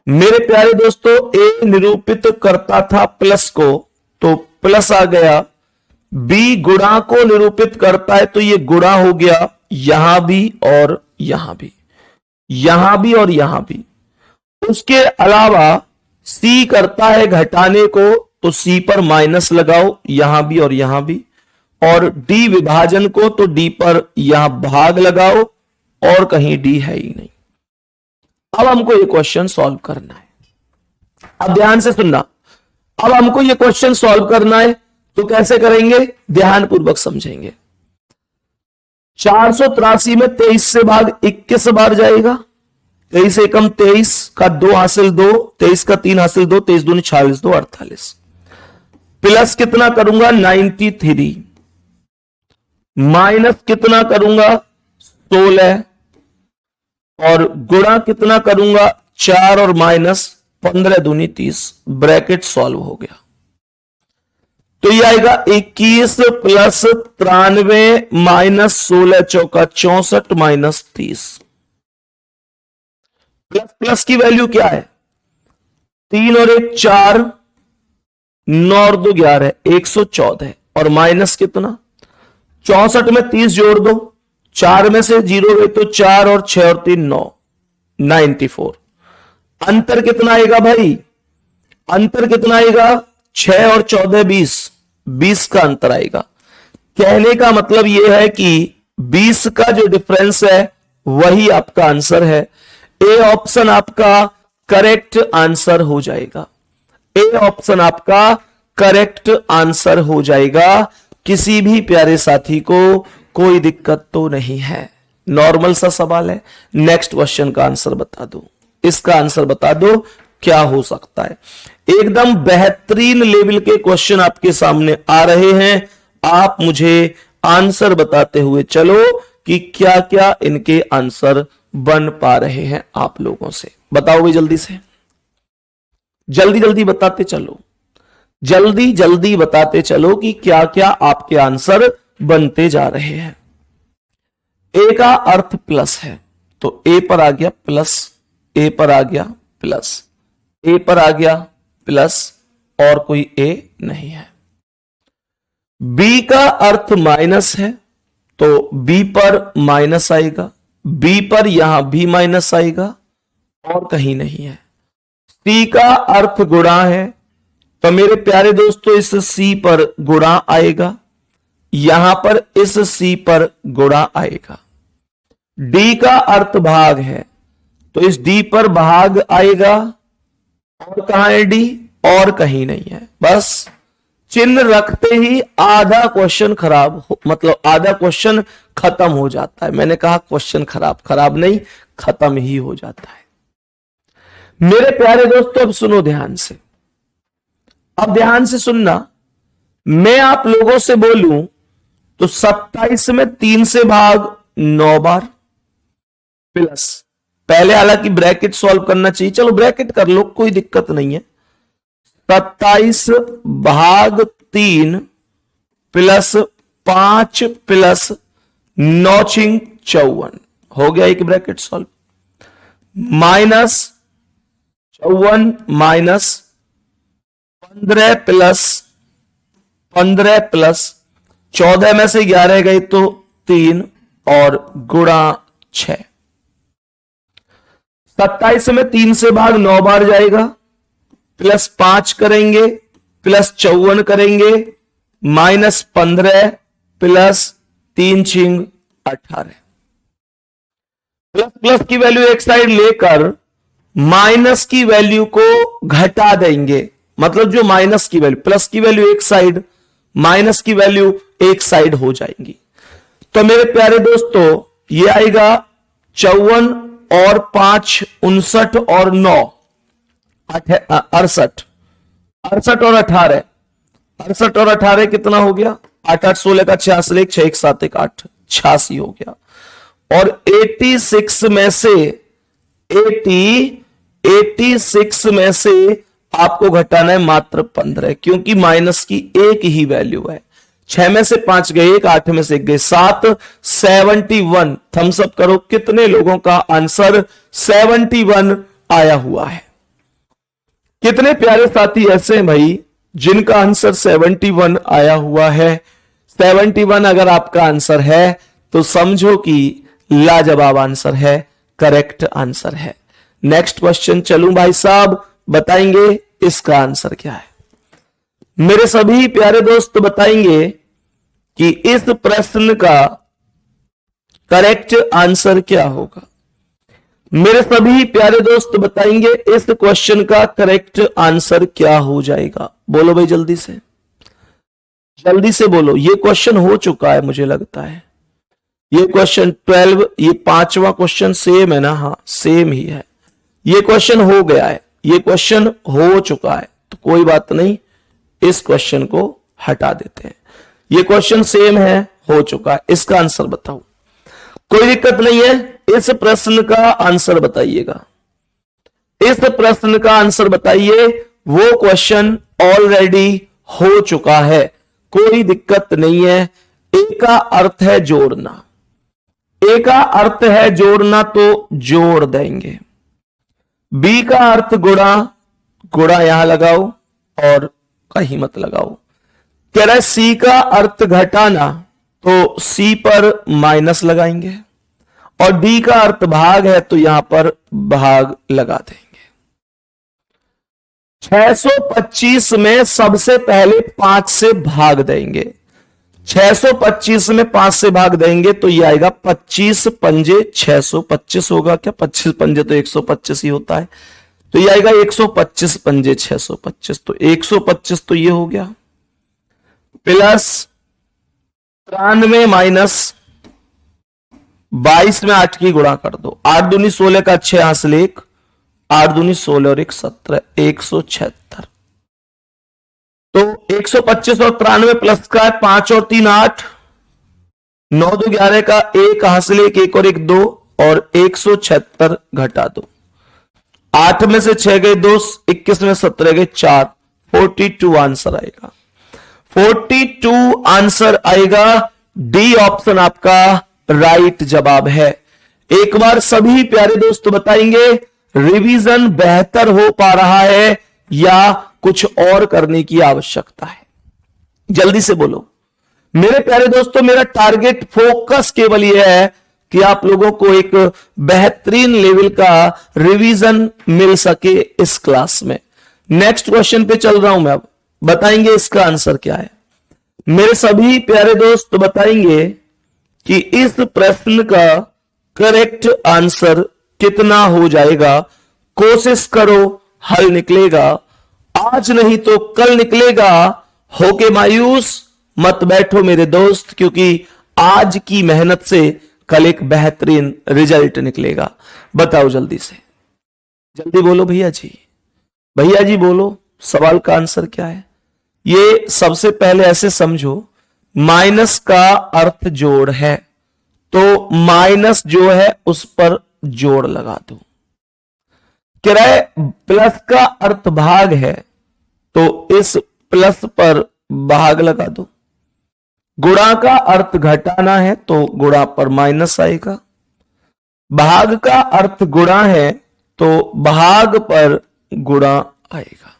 मेरे प्यारे दोस्तों, ए निरूपित करता था प्लस को तो प्लस आ गया। बी गुणा को निरूपित करता है तो ये गुणा हो गया, यहां भी और यहां भी, यहां भी और यहां भी। उसके अलावा सी करता है घटाने को तो सी पर माइनस लगाओ, यहां भी और यहां भी। और डी विभाजन को तो डी पर यहां भाग लगाओ और कहीं डी है ही नहीं। अब हमको ये क्वेश्चन सॉल्व करना है। अब ध्यान से सुनना, अब हमको ये क्वेश्चन सॉल्व करना है तो कैसे करेंगे, ध्यान पूर्वक समझेंगे। 483 में 23 से भाग 21 बार जाएगा। 23 एकम 23 का 2 हासिल 2, 23 का 3 हासिल 2, 23 दूनी 46, 2 48। प्लस कितना करूंगा 93, माइनस कितना करूंगा 16 और गुणा कितना करूंगा 4 और माइनस 15 दूनी 30। ब्रैकेट सॉल्व हो गया तो ये आएगा 21 प्लस 93 माइनस 16 चौका 64 माइनस 30। प्लस प्लस की वैल्यू क्या है? 3 और 1 4, 9 और 2 11, 114। और माइनस कितना 64 में 30 जोड़ दो, 4 में से 0 गए तो 4 और 6 और 3 9, 94। अंतर कितना आएगा भाई? अंतर कितना आएगा? 6 और 14 20, 20 का अंतर आएगा। कहने का मतलब यह है कि 20 का जो डिफरेंस है वही आपका आंसर है। ए ऑप्शन आपका करेक्ट आंसर हो जाएगा। ए ऑप्शन आपका करेक्ट आंसर हो जाएगा। किसी भी प्यारे साथी को कोई दिक्कत तो नहीं है, नॉर्मल सा सवाल है। नेक्स्ट क्वेश्चन का आंसर बता दो, इसका आंसर बता दो क्या हो सकता है। एकदम बेहतरीन लेवल के क्वेश्चन आपके सामने आ रहे हैं। आप मुझे आंसर बताते हुए चलो कि क्या क्या इनके आंसर बन पा रहे हैं आप लोगों से। बताओ भाई जल्दी से, जल्दी जल्दी बताते चलो, जल्दी जल्दी बताते चलो कि क्या क्या आपके आंसर बनते जा रहे हैं। ए का अर्थ प्लस है तो ए पर आ गया प्लस, ए पर आ गया प्लस, ए पर आ गया प्लस और कोई ए नहीं है। बी का अर्थ माइनस है तो बी पर माइनस आएगा, बी पर यहां भी माइनस आएगा और कहीं नहीं है। सी का अर्थ गुणा है तो मेरे प्यारे दोस्तों इस सी पर गुणा आएगा, यहां पर इस सी पर गुणा आएगा। डी का अर्थ भाग है तो इस डी पर भाग आएगा और कहां है डी? और कहीं नहीं है। बस चिन्ह रखते ही आधा क्वेश्चन मतलब आधा क्वेश्चन खत्म हो जाता है। मैंने कहा क्वेश्चन खराब नहीं, खत्म ही हो जाता है। मेरे प्यारे दोस्तों अब सुनो ध्यान से, अब ध्यान से सुनना। मैं आप लोगों से बोलूं तो 27 में 3 से भाग 9 बार प्लस, पहले हालांकि ब्रैकेट सॉल्व करना चाहिए, चलो ब्रैकेट कर लो, कोई दिक्कत नहीं है। 27 भाग 3 प्लस 5 प्लस 9 छिंग 54 हो गया एक bracket solve, minus 54 minus 15 plus 14 में से 11 गई तो 3 और गुणा 6। 27 में 3 से भाग 9 बार जाएगा, प्लस 5 करेंगे प्लस 54 करेंगे, माइनस 15 प्लस 3 छिंग 18। प्लस प्लस की वैल्यू एक साइड लेकर माइनस की वैल्यू को घटा देंगे, मतलब जो माइनस की वैल्यू, प्लस की वैल्यू एक साइड, माइनस की वैल्यू एक साइड हो जाएंगी। तो मेरे प्यारे दोस्तों ये आएगा 54 और 5 59 और 9 68, 68 और 18, 68 और 18 कितना हो गया? 8 8 16 का 86, 6 1 7 1 8, 86 हो गया। और 86 में से 86 में से आपको घटाना है मात्र 15, क्योंकि माइनस की एक ही वैल्यू है। 6 में से 5 गए 1, 8 में से 1 गए 7, 71। थम्स अप करो, कितने लोगों का आंसर 71 आया हुआ है? कितने प्यारे साथी ऐसे हैं भाई जिनका आंसर 71 आया हुआ है? 71 अगर आपका आंसर है तो समझो कि लाजवाब आंसर है, करेक्ट आंसर है। नेक्स्ट क्वेश्चन चलूं भाई साहब, बताएंगे इसका आंसर क्या है? मेरे सभी प्यारे दोस्त बताएंगे कि इस प्रश्न का करेक्ट आंसर क्या होगा। मेरे सभी प्यारे दोस्त बताएंगे इस क्वेश्चन का करेक्ट आंसर क्या हो जाएगा। बोलो भाई जल्दी से, जल्दी से बोलो। ये क्वेश्चन हो चुका है मुझे लगता है, ये क्वेश्चन 12, ये 5वां क्वेश्चन सेम है ना? हाँ सेम ही है। ये क्वेश्चन हो गया है, ये क्वेश्चन हो चुका है, तो कोई बात नहीं, इस क्वेश्चन को हटा देते हैं। ये क्वेश्चन सेम है, हो चुका है। इसका आंसर बताओ, कोई दिक्कत नहीं है। इस प्रश्न का आंसर बताइएगा, इस प्रश्न का आंसर बताइए। वो क्वेश्चन ऑलरेडी हो चुका है, कोई दिक्कत नहीं है। ए का अर्थ है जोड़ना, ए का अर्थ है जोड़ना तो जोड़ देंगे। बी का अर्थ गुणा, गुणा यहां लगाओ और कहीं मत लगाओ। कह रहा है सी का अर्थ घटाना, तो सी पर माइनस लगाएंगे। और डी का अर्थ भाग है, तो यहां पर भाग लगा देंगे। 625 में सबसे पहले 5 से भाग देंगे। 625 में 5 से भाग देंगे तो ये आएगा 25 पंजे 625 होगा क्या? 25 पंजे तो 125 ही होता है, तो ये आएगा 125 पंजे 625, तो 125 तो ये हो गया। प्लस 93 माइनस 22 में 8 की गुणा कर दो। 8 दूनी 16 का 6 हासिल 1, 8 दूनी 16 और 1 17, 176। तो 125 और 93 प्लस का है 5 और 3 8, 9 2 11 का 1 हासिल 1, 1 और 1 2, और 176 घटा दो। 8 में से 6 गए 2, 21 में 17 गए 4, 42 आंसर आएगा। 42 आंसर आएगा। डी ऑप्शन आपका राइट जवाब है। एक बार सभी प्यारे दोस्त बताएंगे रिवीजन बेहतर हो पा रहा है या कुछ और करने की आवश्यकता है? जल्दी से बोलो मेरे प्यारे दोस्तों। मेरा टारगेट फोकस केवल यह है कि आप लोगों को एक बेहतरीन लेवल का रिवीजन मिल सके इस क्लास में। नेक्स्ट क्वेश्चन पे चल रहा हूं मैं, अब बताएंगे इसका आंसर क्या है। मेरे सभी प्यारे दोस्त बताएंगे कि इस प्रश्न का करेक्ट आंसर कितना हो जाएगा। कोशिश करो, हल निकलेगा, आज नहीं तो कल निकलेगा। होके मायूस मत बैठो मेरे दोस्त, क्योंकि आज की मेहनत से कल एक बेहतरीन रिजल्ट निकलेगा। बताओ जल्दी से, जल्दी बोलो भैया जी, भैया जी बोलो, सवाल का आंसर क्या है? ये सबसे पहले ऐसे समझो, माइनस का अर्थ जोड़ है, तो माइनस जो है उस पर जोड़ लगा दो। कह रहा है प्लस का अर्थ भाग है, तो इस प्लस पर भाग लगा दो। गुणा का अर्थ घटाना है, तो गुणा पर माइनस आएगा। भाग का अर्थ गुणा है, तो भाग पर गुणा आएगा।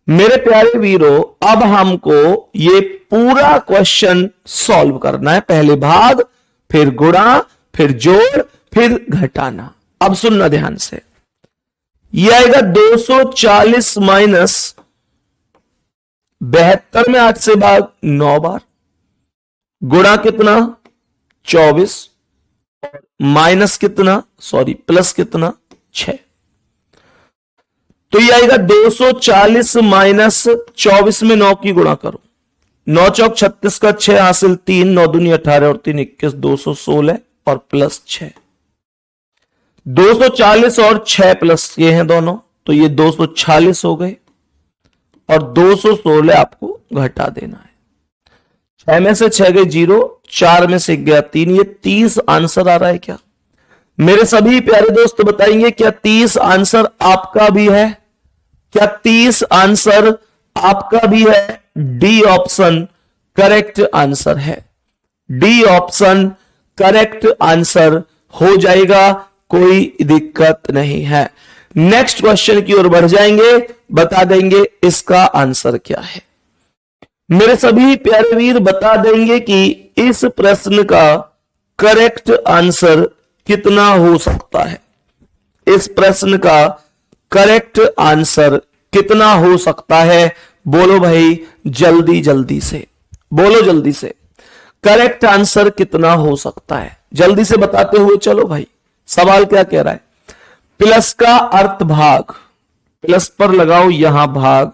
मेरे प्यारे वीरों, अब हमको ये पूरा क्वेश्चन सॉल्व करना है। पहले भाग, फिर गुणा, फिर जोड़, फिर घटाना। अब सुनना ध्यान से, यह आएगा 240 माइनस 72 में 8 से भाग 9 बार, गुणा कितना 24, माइनस कितना, सॉरी प्लस कितना 6। तो ये आएगा 240 माइनस 24 में 9 की गुणा करो, 9 चौक 36 का 6 हासिल 3, 9 दूनी 18 और 3 21, 216 और प्लस 6। 240 और 6 प्लस ये हैं दोनों, तो ये 246 हो गए और 216 आपको घटा देना है। 6 में से 6 गए 0, 4 में से गया 3, ये 30 आंसर आ रहा है क्या? मेरे सभी प्यारे दोस्त बताएंगे, क्या 30 आंसर आपका भी है? क्या 30 आंसर आपका भी है? डी ऑप्शन करेक्ट आंसर है। डी ऑप्शन करेक्ट आंसर हो जाएगा, कोई दिक्कत नहीं है। नेक्स्ट क्वेश्चन की ओर बढ़ जाएंगे, बता देंगे इसका आंसर क्या है। मेरे सभी प्यारे वीर बता देंगे कि इस प्रश्न का करेक्ट आंसर कितना हो सकता है। इस प्रश्न का करेक्ट आंसर कितना हो सकता है? बोलो भाई जल्दी जल्दी से, बोलो जल्दी से, करेक्ट आंसर कितना हो सकता है? जल्दी से बताते हुए चलो भाई। सवाल क्या कह रहा है? प्लस का अर्थ भाग, प्लस पर लगाओ यहां भाग,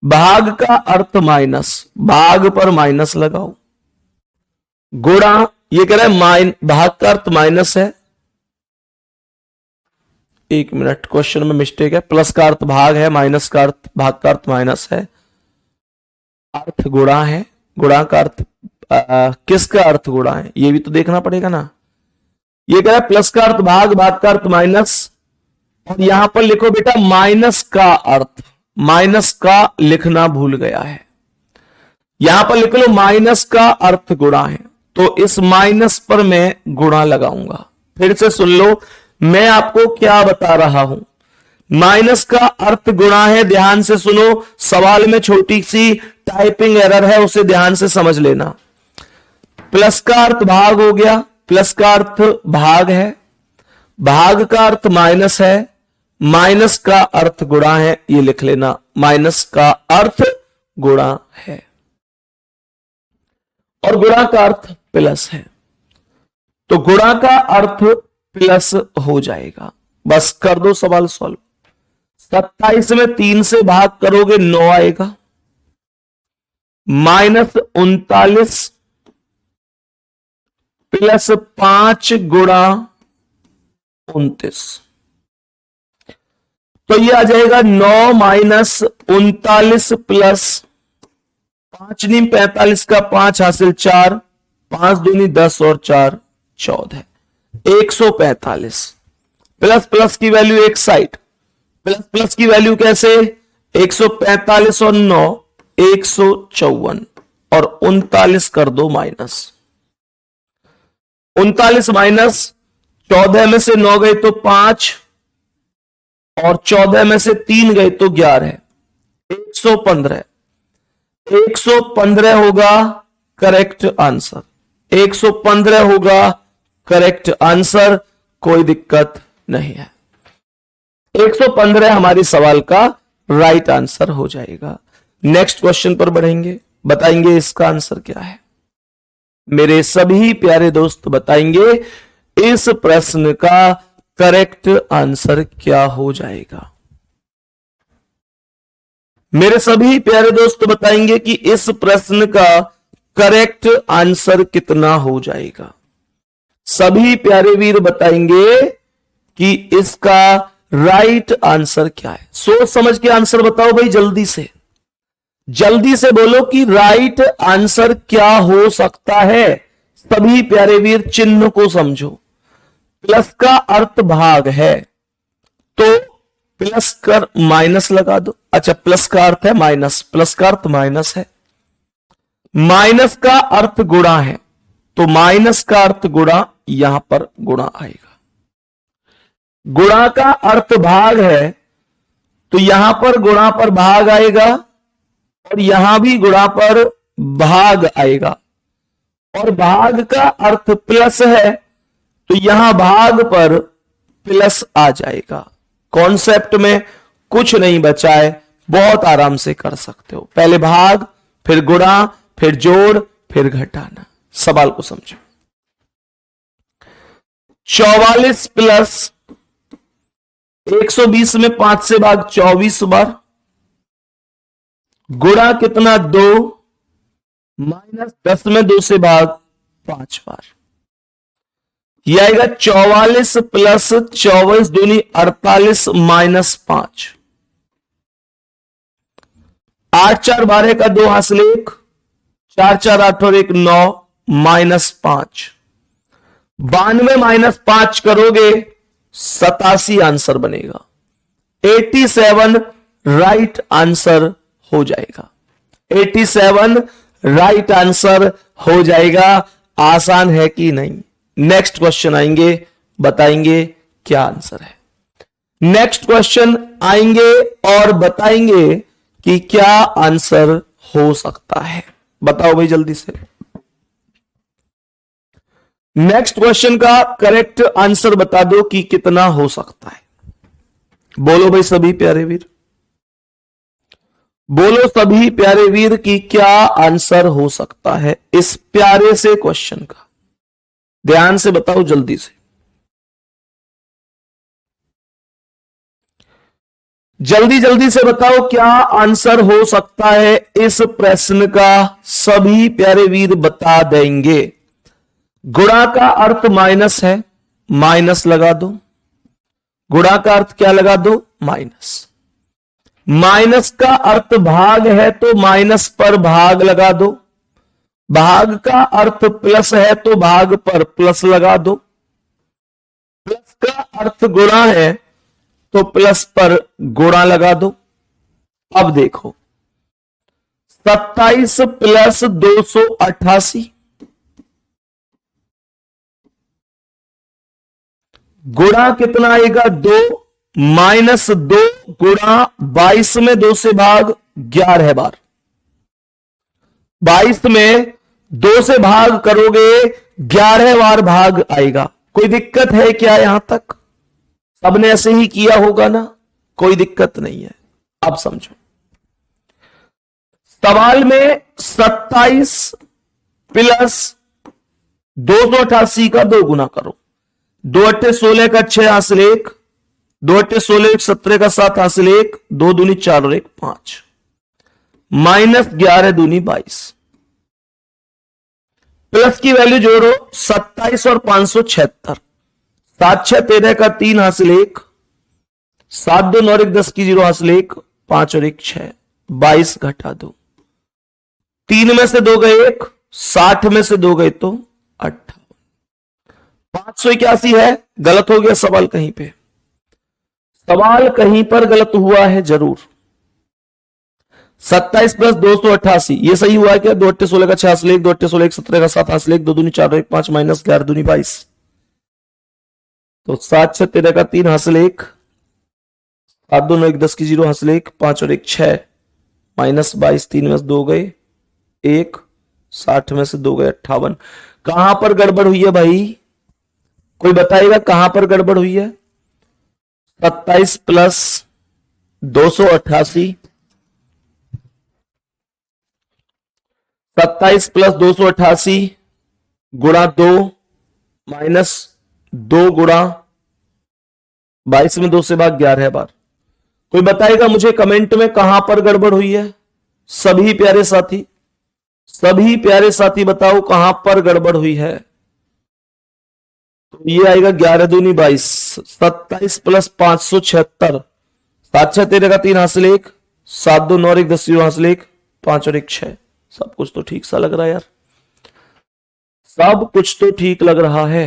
भाग का अर्थ माइनस, भाग पर माइनस लगाओ, गुणा, ये कह रहा है भाग का अर्थ माइनस है, एक मिनट क्वेश्चन में मिस्टेक है, प्लस का अर्थ भाग है, माइनस का अर्थ भाग का अर्थ माइनस है, अर्थ गुणा है, गुणा का अर्थ किसका अर्थ गुणा है ये भी तो देखना पड़ेगा ना। ये कह रहा है प्लस का अर्थ भाग, भाग का अर्थ माइनस, और यहां पर लिखो बेटा माइनस का अर्थ, माइनस का लिखना भूल गया है, यहां पर लिख लो माइनस का अर्थ गुणा है, तो इस माइनस पर मैं गुणा लगाऊंगा। फिर से सुन लो मैं आपको क्या बता रहा हूं, माइनस का अर्थ गुणा है, ध्यान से सुनो, सवाल में छोटी सी टाइपिंग एरर है उसे ध्यान से समझ लेना। प्लस का अर्थ भाग हो गया, प्लस का अर्थ भाग है, भाग का अर्थ माइनस है, माइनस का अर्थ गुणा है, ये लिख लेना माइनस का अर्थ गुणा है और गुणा का अर्थ प्लस है, तो गुणा का अर्थ प्लस हो जाएगा। बस कर दो सवाल सॉल्व। 27 में 3 से भाग करोगे 9 आएगा, माइनस 39 प्लस 5 गुणा 29, तो ये आ जाएगा 9 माइनस 39 प्लस 5 नी 45 का 5 हासिल 4, 5 दूनी 10 और 4 14, 145। प्लस प्लस की वैल्यू एक साइड, प्लस प्लस की वैल्यू कैसे? 145 और 9 154 और 39 कर दो माइनस, 39 माइनस 14 में से 9 गए तो 5 और 14 में से 3 गए तो 11, 115। 115 होगा करेक्ट आंसर, 115 होगा करेक्ट आंसर, कोई दिक्कत नहीं है। 115 हमारी सवाल का राइट आंसर हो जाएगा। नेक्स्ट क्वेश्चन पर बढ़ेंगे, बताएंगे इसका आंसर क्या है। मेरे सभी प्यारे दोस्त बताएंगे इस प्रश्न का करेक्ट आंसर क्या हो जाएगा। मेरे सभी प्यारे दोस्त बताएंगे कि इस प्रश्न का करेक्ट आंसर कितना हो जाएगा। सभी प्यारे वीर बताएंगे कि इसका राइट आंसर क्या है। सोच समझ के आंसर बताओ भाई, जल्दी से बोलो कि राइट आंसर क्या हो सकता है। सभी प्यारे वीर चिन्ह को समझो। प्लस का अर्थ भाग है तो प्लस कर माइनस लगा दो। अच्छा, प्लस का अर्थ है माइनस, प्लस का अर्थ माइनस है। माइनस का अर्थ गुणा है तो माइनस का अर्थ गुणा, यहां पर गुणा आएगा। गुणा का अर्थ भाग है तो यहां पर गुणा पर भाग आएगा और यहां भी गुणा पर भाग आएगा। और भाग का अर्थ प्लस है तो यहां भाग पर प्लस आ जाएगा। कॉन्सेप्ट में कुछ नहीं बचा है, बहुत आराम से कर सकते हो। पहले भाग, फिर गुणा, फिर जोड़, फिर घटाना। सवाल को समझो। 44 प्लस 120 में 5 से भाग 24 बार, गुणा कितना 2, माइनस 10 में 2 से भाग 5 बार। यह आएगा 44 प्लस 24 दूनी 48 माइनस 5। 8 4 12 का 2 हासिल 1, 4 4 8 और 1 9 माइनस 5। 92 माइनस 5 करोगे 87 आंसर बनेगा। 87 राइट आंसर हो जाएगा। 87 राइट आंसर हो जाएगा। आसान है कि नहीं? नेक्स्ट क्वेश्चन आएंगे, बताएंगे क्या आंसर है। नेक्स्ट क्वेश्चन आएंगे और बताएंगे कि क्या आंसर हो सकता है। बताओ भाई जल्दी से। नेक्स्ट क्वेश्चन का करेक्ट आंसर बता दो कि कितना हो सकता है। बोलो भाई सभी प्यारे वीर, बोलो सभी प्यारे वीर कि क्या आंसर हो सकता है इस प्यारे से क्वेश्चन का। ध्यान से बताओ जल्दी से। जल्दी जल्दी से बताओ क्या आंसर हो सकता है इस प्रश्न का। सभी प्यारे वीर बता देंगे। गुणा का अर्थ माइनस है, माइनस लगा दो। गुणा का अर्थ क्या लगा दो? माइनस। माइनस का अर्थ भाग है तो माइनस पर भाग लगा दो। भाग का अर्थ प्लस है तो भाग पर प्लस लगा दो। प्लस का अर्थ गुणा है तो प्लस पर गुणा लगा दो। अब देखो 27 प्लस 288, गुणा कितना आएगा 2, माइनस 2 गुणा 22 में 2 से भाग 11 बार। 22 में 2 से भाग करोगे 11 बार भाग आएगा। कोई दिक्कत है क्या? यहां तक सबने ऐसे ही किया होगा ना, कोई दिक्कत नहीं है। अब समझो सवाल में 27 प्लस 288 का 2 गुना करो। 2 अट्ठे 16 का 6 हासिल 1, 2 अट्ठे 16 17 का 7 हासिल 1, 2 दूनी 4 और 1 5, माइनस 11 दूनी 22। प्लस की वैल्यू जोड़ो 27 और 576। 7 6 13 का 3 हासिल 1, 7 2 9 और 1 10 की 0 हासिल 1, 5 और 1 6, 22 घटा दो। 3 में से 2 गए 1, 60 में से 2 गए तो 58। 581 है। गलत हो गया सवाल कहीं पे, सवाल कहीं पर गलत हुआ है जरूर। 27 प्लस 288 ये सही हुआ है क्या? 2 अट्ठे 16 का 6 हासिल 1, 2 अट्ठे 16 17 का 7 हासिल 1, 2 दूनी 4 और 1 5, माइनस 11 दूनी 22। तो 7 6 13 का 3 हासिल 1, 7 2 9 1 10 की 0 हासिल 1, 5 और 1 6, माइनस 22। 3 में से 2 गए 1, 60 में से 2 गए 58। कहां पर गड़बड़ हुई है भाई? कोई बताएगा कहां पर गड़बड़ हुई है? 27 प्लस 288, 27 प्लस 288 गुणा 2 माइनस 2 गुणा 22 में 2 से भाग 11 बार। कोई बताएगा मुझे कमेंट में कहां पर गड़बड़ हुई है? सभी प्यारे साथी, सभी प्यारे साथी बताओ कहां पर गड़बड़ हुई है। तो ये आएगा 11 दूनी 22, 27 प्लस 576, 7 6 13 का 3 हासिल 1, 7 2 9 1 10 0 हासिल 1, 5 और 1 6। सब कुछ तो ठीक सा लग रहा है यार, सब कुछ तो ठीक लग रहा है।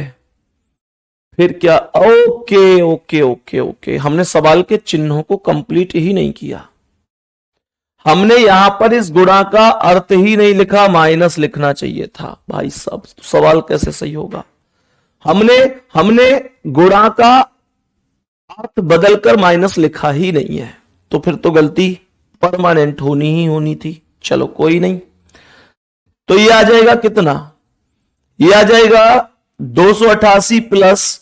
फिर क्या? ओके ओके ओके ओके, हमने सवाल के चिन्हों को कंप्लीट ही नहीं किया। हमने यहां पर इस गुणा का अर्थ ही नहीं लिखा, माइनस लिखना चाहिए था भाई साहब, सवाल कैसे सही होगा? हमने गुणा का अर्थ बदलकर माइनस लिखा ही नहीं है, तो फिर तो गलती परमानेंट होनी ही होनी थी। चलो कोई नहीं, तो ये आ जाएगा कितना? ये आ जाएगा 288 प्लस,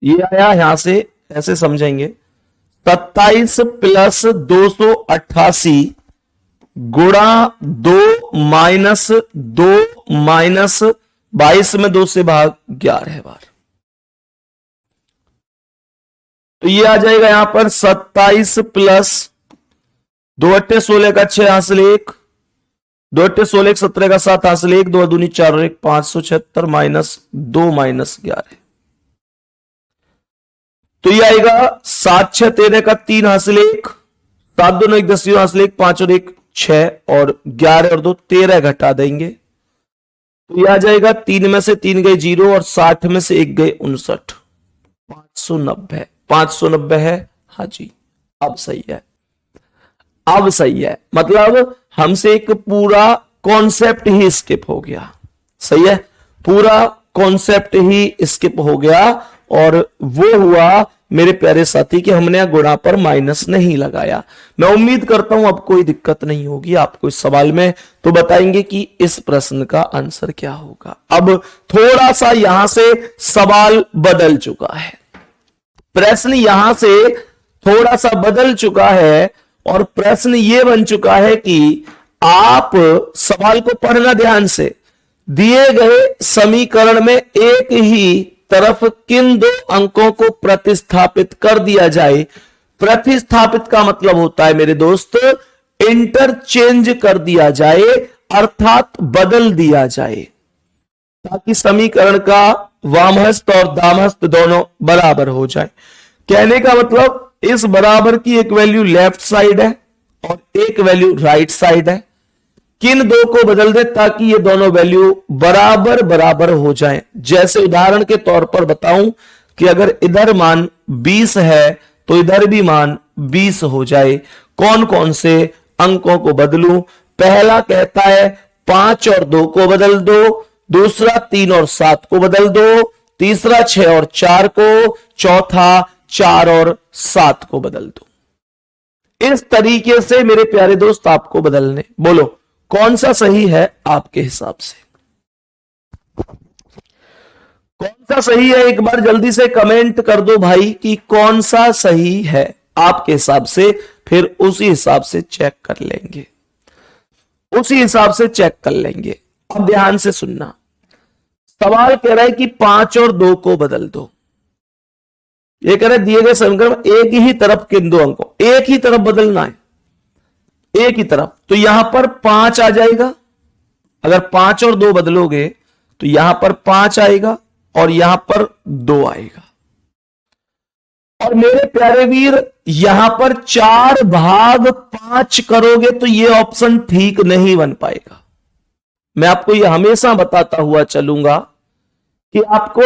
ये आया यहां से, ऐसे समझेंगे, 27 प्लस 288 गुणा 2 माइनस 2 माइनस 22 में 2 से भाग 11 बार। तो ये आ जाएगा यहां पर 27 प्लस 2 8 16 का 6 हासिल 1, 2 8 16 17 का 7 हासिल 1, 2 दूनी 4 और 1 576 माइनस 2 माइनस 11। तो ये आएगा 7 6 13 का 3 हासिल 1, 7 2 9 1 10 0 हासिल 1, 5 और 1 6 और 11 और 2 13 घटा देंगे। तो ये आ जाएगा 3 में से 3 गए 0 और 60 में से 1 गए 59, 590। 590 है, हाँ जी, अब सही है, अब सही है। मतलब हमसे एक पूरा कॉन्सेप्ट ही स्किप हो गया। सही है, पूरा कॉन्सेप्ट ही स्किप हो गया, और वो हुआ मेरे प्यारे साथी कि हमने गुणा पर माइनस नहीं लगाया। मैं उम्मीद करता हूं अब कोई दिक्कत नहीं होगी आपको इस सवाल में। तो बताएंगे कि इस प्रश्न का आंसर क्या होगा। अब थोड़ा सा यहां से सवाल बदल चुका है, प्रश्न यहां से थोड़ा सा बदल चुका है, और प्रश्न यह बन चुका है कि आप सवाल को पढ़ना ध्यान से। दिए गए समीकरण में एक ही तरफ किन दो अंकों को प्रतिस्थापित कर दिया जाए। प्रतिस्थापित का मतलब होता है मेरे दोस्त इंटरचेंज कर दिया जाए, अर्थात बदल दिया जाए, ताकि समीकरण का वामहस्त और दामहस्त दोनों बराबर हो जाए। कहने का मतलब इस बराबर की एक वैल्यू लेफ्ट साइड है और एक वैल्यू राइट साइड है। किन दो को बदल दे ताकि ये दोनों वैल्यू बराबर बराबर हो जाएं। जैसे उदाहरण के तौर पर बताऊं कि अगर इधर मान 20 है तो इधर भी मान 20 हो जाए। कौन कौन से अंकों को बदलूं? पहला कहता है 5 और 2 को बदल दो, दूसरा 3 और 7 को बदल दो, तीसरा 6 और 4 को, चौथा 4 और 7 को बदल दो। इस तरीके से मेरे प्यारे दोस्त आपको बदलने, बोलो कौन सा सही है आपके हिसाब से? कौन सा सही है? एक बार जल्दी से कमेंट कर दो भाई कि कौन सा सही है आपके हिसाब से, फिर उसी हिसाब से चेक कर लेंगे, उसी हिसाब से चेक कर लेंगे। अब ध्यान से सुनना, सवाल कह रहा है कि 5 और 2 को बदल दो। ये कह रहे दिए गए समीकरण एक ही तरफ किन दो अंकों, एक ही तरफ बदलना है, एक ही तरफ। तो यहां पर 5 आ जाएगा। अगर 5 और 2 बदलोगे तो यहां पर 5 आएगा और यहां पर 2 आएगा। और मेरे प्यारे वीर यहां पर 4 भाग 5 करोगे तो यह ऑप्शन ठीक नहीं बन पाएगा। मैं आपको यह हमेशा बताता हुआ चलूंगा कि आपको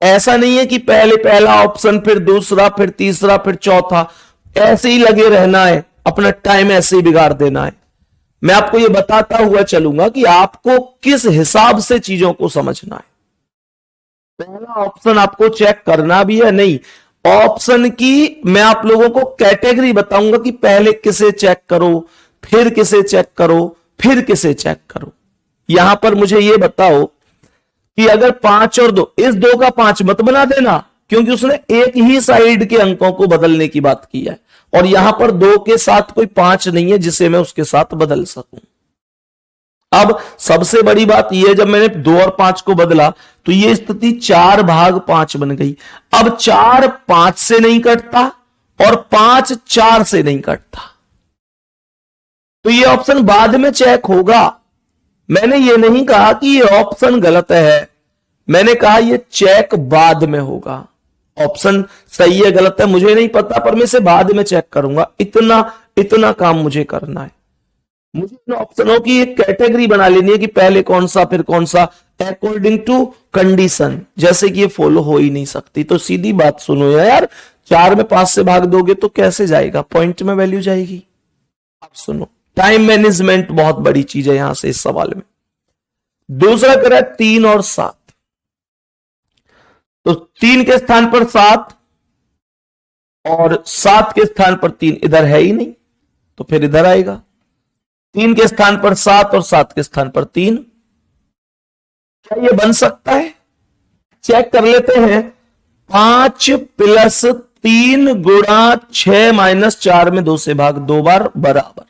ऐसा नहीं है कि पहले पहला ऑप्शन, फिर दूसरा, फिर तीसरा, फिर चौथा, ऐसे ही लगे रहना है, अपना टाइम ऐसे ही बिगाड़ देना है। मैं आपको यह बताता हुआ चलूंगा कि आपको किस हिसाब से चीजों को समझना है। पहला ऑप्शन आपको चेक करना भी है, नहीं, ऑप्शन की मैं आप लोगों को कैटेगरी बताऊंगा कि पहले किसे चेक करो, फिर किसे चेक करो, फिर किसे चेक करो। यहां पर मुझे यह बताओ कि अगर 5 और 2, इस 2 का 5 मत बना देना, क्योंकि उसने एक ही साइड के अंकों को बदलने की बात की है, और यहां पर 2 के साथ कोई 5 नहीं है जिसे मैं उसके साथ बदल सकूं। अब सबसे बड़ी बात यह है, जब मैंने 2 और 5 को बदला तो यह स्थिति 4 भाग 5 बन गई। अब 4 5 से नहीं कटता और 5 4 से नहीं कटता, तो ये ऑप्शन बाद में चेक होगा। मैंने ये नहीं कहा कि ये ऑप्शन गलत है, मैंने कहा ये चेक बाद में होगा। ऑप्शन सही है गलत है मुझे नहीं पता, पर मैं इसे बाद में चेक करूंगा। इतना काम मुझे करना है। मुझे इन ऑप्शनों की एक कैटेगरी बना लेनी है कि पहले कौन सा फिर कौन सा, अकॉर्डिंग टू कंडीशन, जैसे कि ये फॉलो हो ही नहीं सकती। तो सीधी बात सुनो यार, 4 में 5 से भाग दोगे तो कैसे जाएगा, पॉइंट में वैल्यू जाएगी। अब सुनो, टाइम मैनेजमेंट बहुत बड़ी चीज है यहां से इस सवाल में। दूसरा करा 3 और 7, तो 3 के स्थान पर 7 और 7 के स्थान पर 3 इधर है ही नहीं, तो फिर इधर आएगा। 3 के स्थान पर 7 और 7 के स्थान पर 3, क्या ये बन सकता है? चेक कर लेते हैं। 5 प्लस 3 गुणा 6 माइनस 4 में 2 से भाग 2 बार बराबर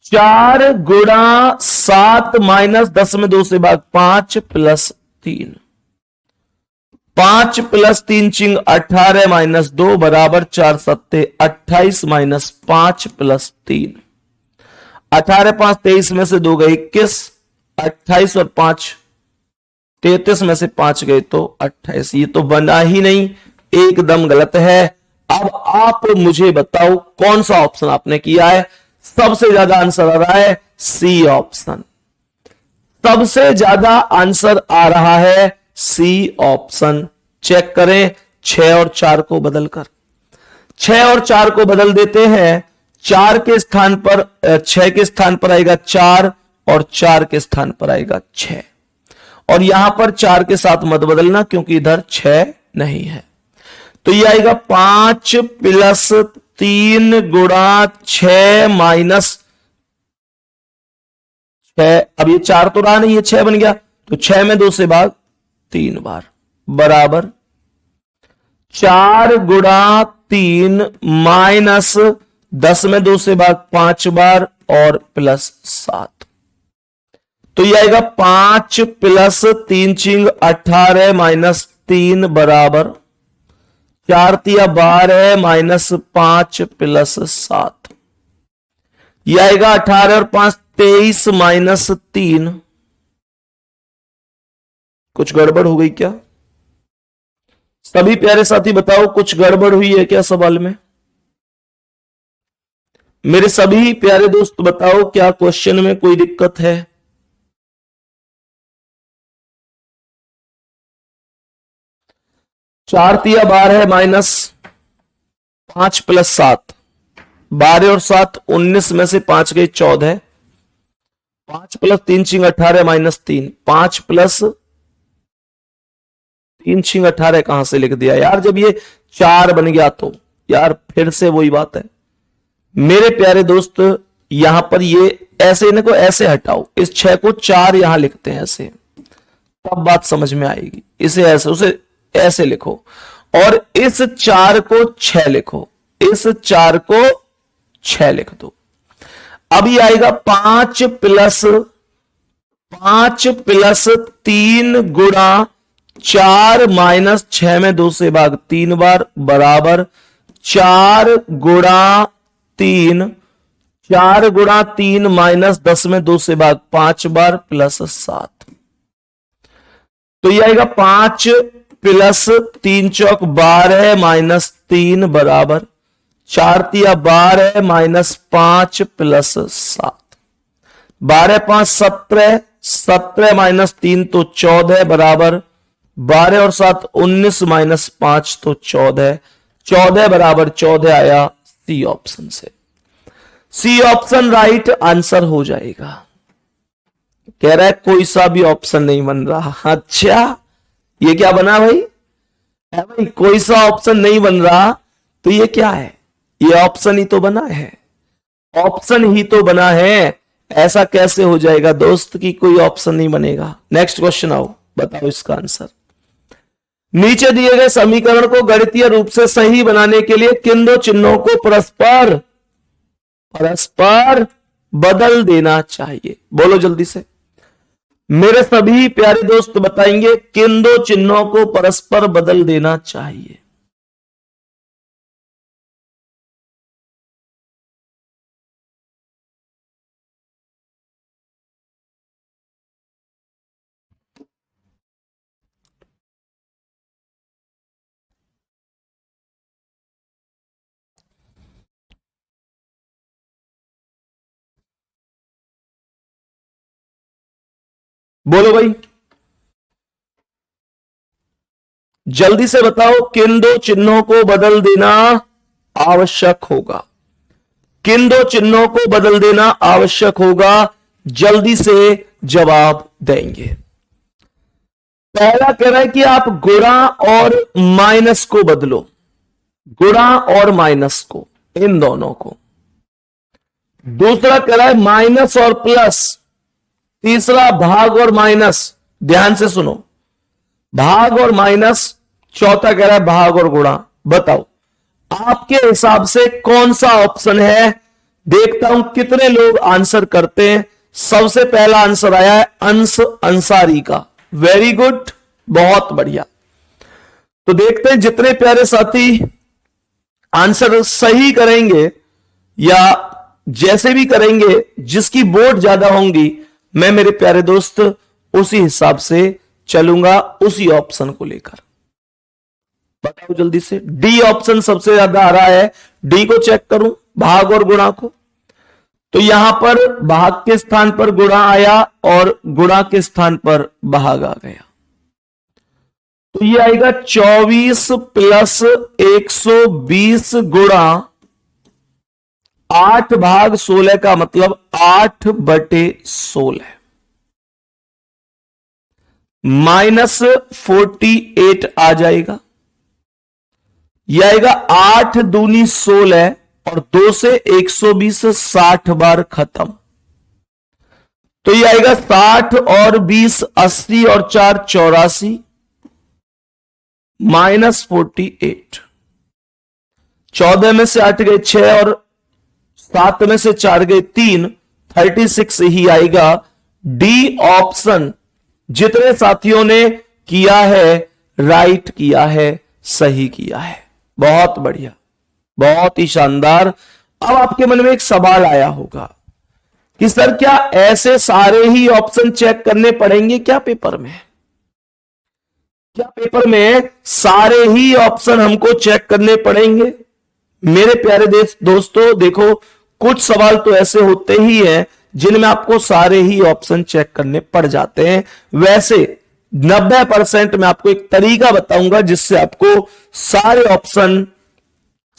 4 गुणा 7 माइनस 10 में 2 से भाग 5 प्लस 3, 5 प्लस 3 चिंग 18 माइनस 2 बराबर 4 सत्ते 28 माइनस 5 प्लस 3, 18 5 23 में से 2 गए 21, 28 और 5 33 में से 5 गए तो 28। ये तो बना ही नहीं, एकदम गलत है। अब आप मुझे बताओ कौन सा ऑप्शन आपने किया है? सबसे ज्यादा आंसर आ रहा है सी ऑप्शन, सबसे ज्यादा आंसर आ रहा है सी ऑप्शन। चेक करें 6 और 4 को बदलकर, 6 और 4 को बदल देते हैं। 4 के स्थान पर 6 के स्थान पर आएगा 4 और 4 के स्थान पर आएगा 6, और यहां पर 4 के साथ मत बदलना क्योंकि इधर 6 नहीं है। तो ये आएगा 5 प्लस 3 गुणा 6 माइनस 6, अब ये 4 तो रहा नहीं, ये 6 बन गया, तो 6 में 2 से भाग 3 बार बराबर 4 गुणा 3 माइनस 10 में 2 से भाग 5 बार और प्लस 7। तो ये आएगा 5 प्लस 3 चिंग 18 माइनस 3 बराबर 4 तिया 12 माइनस 5 प्लस 7। यह आएगा 18 और 5 23 माइनस 3। कुछ गड़बड़ हो गई क्या? सभी प्यारे साथी बताओ कुछ गड़बड़ हुई है क्या सवाल में? मेरे सभी प्यारे दोस्त बताओ क्या क्वेश्चन में कोई दिक्कत है? चार तिया 12 माइनस 5 प्लस 7, 12 और 7 19 में से 5 गए 14, 5 प्लस 3 छिंग 18 माइनस 3, 5 प्लस 3 छिंग 18 कहां से लिख दिया यार? जब ये 4 बन गया तो यार फिर से वही बात है मेरे प्यारे दोस्त, यहां पर ये ऐसे इनको ऐसे हटाओ, इस 6 को 4 यहां लिखते हैं ऐसे, तब बात समझ में आएगी। इसे ऐसे उसे ऐसे लिखो और इस 4 को 6 लिखो, इस 4 को 6 लिख दो। अब ये आएगा 5 प्लस 3 गुणा 4 माइनस 6 में 2 से भाग 3 बार बराबर 4 गुणा 3, 4 गुणा 3 माइनस 10 में 2 से भाग 5 बार प्लस 7। तो ये आएगा 5 प्लस 3 चौक 12 माइनस 3 बराबर 4 तिया 12 माइनस 5 प्लस 7। 12 5 17, 17 माइनस 3 तो 14 बराबर 12 और 7 19 माइनस 5 तो 14, 14 बराबर 14 आया सी ऑप्शन से। सी ऑप्शन राइट आंसर हो जाएगा। कह रहा है कोई सा भी ऑप्शन नहीं बन रहा। अच्छा ये क्या बना भाई? है भाई कोई सा ऑप्शन नहीं बन रहा, तो ये क्या है? ये ऑप्शन ही तो बना है, ऑप्शन ही तो बना है। ऐसा कैसे हो जाएगा दोस्त कि कोई ऑप्शन नहीं बनेगा? नेक्स्ट क्वेश्चन आओ, बताओ इसका आंसर। नीचे दिए गए समीकरण को गणितीय रूप से सही बनाने के लिए किन दो चिन्हों को परस्पर बदल देना चाहिए? बोलो जल्दी से। मेरे सभी प्यारे दोस्त बताएंगे किन दो चिन्हों को परस्पर बदल देना चाहिए। बोलो भाई, जल्दी से बताओ, किन दो चिन्हों को बदल देना आवश्यक होगा? किन दो चिन्हों को बदल देना आवश्यक होगा? जल्दी से जवाब देंगे। पहला कह रहा है कि आप गुणा और माइनस को बदलो, गुणा और माइनस को, इन दोनों को। दूसरा कह रहा है माइनस और प्लस। तीसरा भाग और माइनस, ध्यान से सुनो, भाग और माइनस। चौथा कह रहा है भाग और गुणा। बताओ आपके हिसाब से कौन सा ऑप्शन है? देखता हूं कितने लोग आंसर करते हैं। सबसे पहला आंसर आया है अंश अंसारी का। वेरी गुड, बहुत बढ़िया। तो देखते हैं जितने प्यारे साथी आंसर सही करेंगे या जैसे भी करेंगे, जिसकी वोट ज्यादा होंगी, मैं मेरे प्यारे दोस्त उसी हिसाब से चलूंगा, उसी ऑप्शन को लेकर। बताओ जल्दी से। डी ऑप्शन सबसे ज्यादा आ रहा है, डी को चेक करूं, भाग और गुणा को। तो यहां पर भाग के स्थान पर गुणा आया और गुणा के स्थान पर भाग आ गया। तो ये आएगा 24 प्लस 120 गुणा 8 भाग 16 का मतलब 8/16 माइनस 48 आ जाएगा। यह आएगा 8 दूनी 16 और 2 से 120 60 बार खत्म। तो यह आएगा 60 और 20 80 और 4 84 माइनस 48। 14 में से 8 गए 6 और 7 में से 4 गए 3, 36 ही आएगा। डी ऑप्शन जितने साथियों ने किया है, राइट किया है, सही किया है। बहुत बढ़िया, बहुत ही शानदार। अब आपके मन में एक सवाल आया होगा कि सर क्या ऐसे सारे ही ऑप्शन चेक करने पड़ेंगे क्या पेपर में? क्या पेपर में सारे ही ऑप्शन हमको चेक करने पड़ेंगे? मेरे प्यारे दोस्तों देखो, कुछ सवाल तो ऐसे होते ही हैं जिनमें आपको सारे ही ऑप्शन चेक करने पड़ जाते हैं। वैसे 90% मैं आपको एक तरीका बताऊंगा जिससे आपको सारे ऑप्शन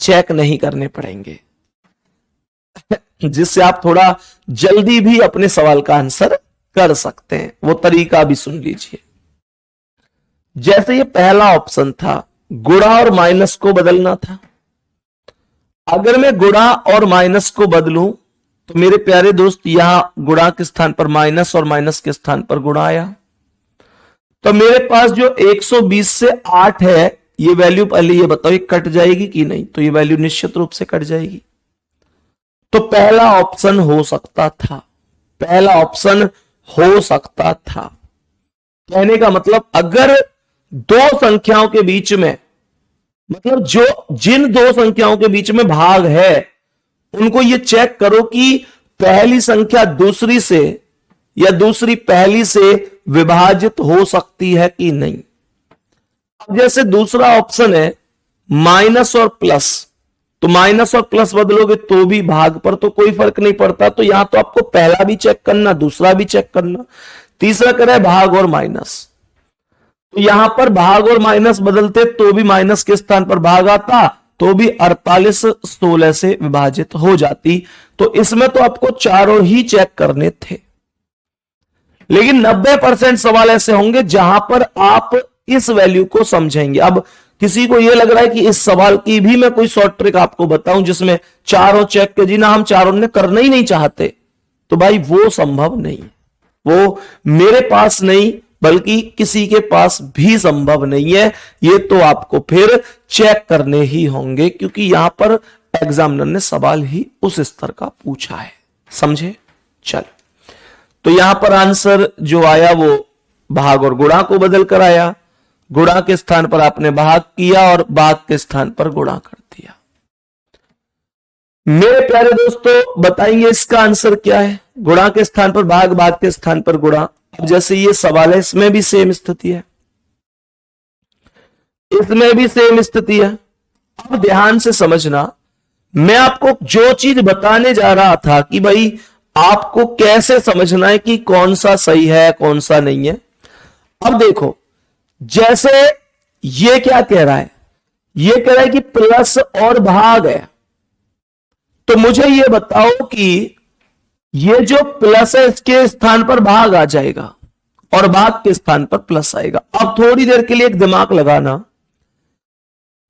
चेक नहीं करने पड़ेंगे, जिससे आप थोड़ा जल्दी भी अपने सवाल का आंसर कर सकते हैं। वो तरीका भी सुन लीजिए। जैसे ये पहला ऑप्शन था, गुणा और माइनस को बदलना था। अगर मैं गुणा और माइनस को बदलूं तो मेरे प्यारे दोस्त यहां गुणा के स्थान पर माइनस और माइनस के स्थान पर गुणा आया। तो मेरे पास जो 120 से 8 है, ये वैल्यू पहले ये बताओ, ये कट जाएगी कि नहीं? तो ये वैल्यू निश्चित रूप से कट जाएगी। तो पहला ऑप्शन हो सकता था, पहला ऑप्शन हो सकता था। कहने का मतलब अगर दो संख्याओं के बीच में, मतलब जिन दो संख्याओं के बीच में भाग है, उनको ये चेक करो कि पहली संख्या दूसरी से या दूसरी पहली से विभाजित हो सकती है कि नहीं। अब जैसे दूसरा ऑप्शन है माइनस और प्लस, तो माइनस और प्लस बदलोगे तो भी भाग पर तो कोई फर्क नहीं पड़ता। तो यहां तो आपको पहला भी चेक करना, दूसरा भी चेक करना। तीसरा कह रहा है भाग और माइनस, तो यहां पर भाग और माइनस बदलते तो भी माइनस के स्थान पर भाग आता, तो भी 48 16 से विभाजित हो जाती। तो इसमें तो आपको चारों ही चेक करने थे। लेकिन 90% सवाल ऐसे होंगे जहां पर आप इस वैल्यू को समझेंगे। अब किसी को यह लग रहा है कि इस सवाल की भी मैं कोई शॉर्ट ट्रिक आपको बताऊं जिसमें चारों चेक के, जी ना हम चारों ने करना ही नहीं चाहते, तो भाई वो संभव नहीं, वो मेरे पास नहीं बल्कि किसी के पास भी संभव नहीं है। ये तो आपको फिर चेक करने ही होंगे, क्योंकि यहां पर एग्जामिनर ने सवाल ही उस स्तर का पूछा है। समझे? चल, तो यहां पर आंसर जो आया वो भाग और गुणा को बदल कर आया। गुणा के स्थान पर आपने भाग किया और भाग के स्थान पर गुणा कर दिया। मेरे प्यारे दोस्तों बताइए इसका आंसर क्या है? गुणा के स्थान पर भाग, भाग के स्थान पर गुणा। अब जैसे ये सवाल है, इसमें भी सेम स्थिति है, इसमें भी सेम स्थिति है। अब ध्यान से समझना, मैं आपको जो चीज बताने जा रहा था कि भाई आपको कैसे समझना है कि कौन सा सही है कौन सा नहीं है। अब देखो, जैसे ये क्या कह रहा है, ये कह रहा है कि प्लस और भाग है, तो मुझे ये बताओ कि ये जो प्लस है इसके स्थान पर भाग आ जाएगा और भाग के स्थान पर प्लस आएगा। अब थोड़ी देर के लिए एक दिमाग लगाना,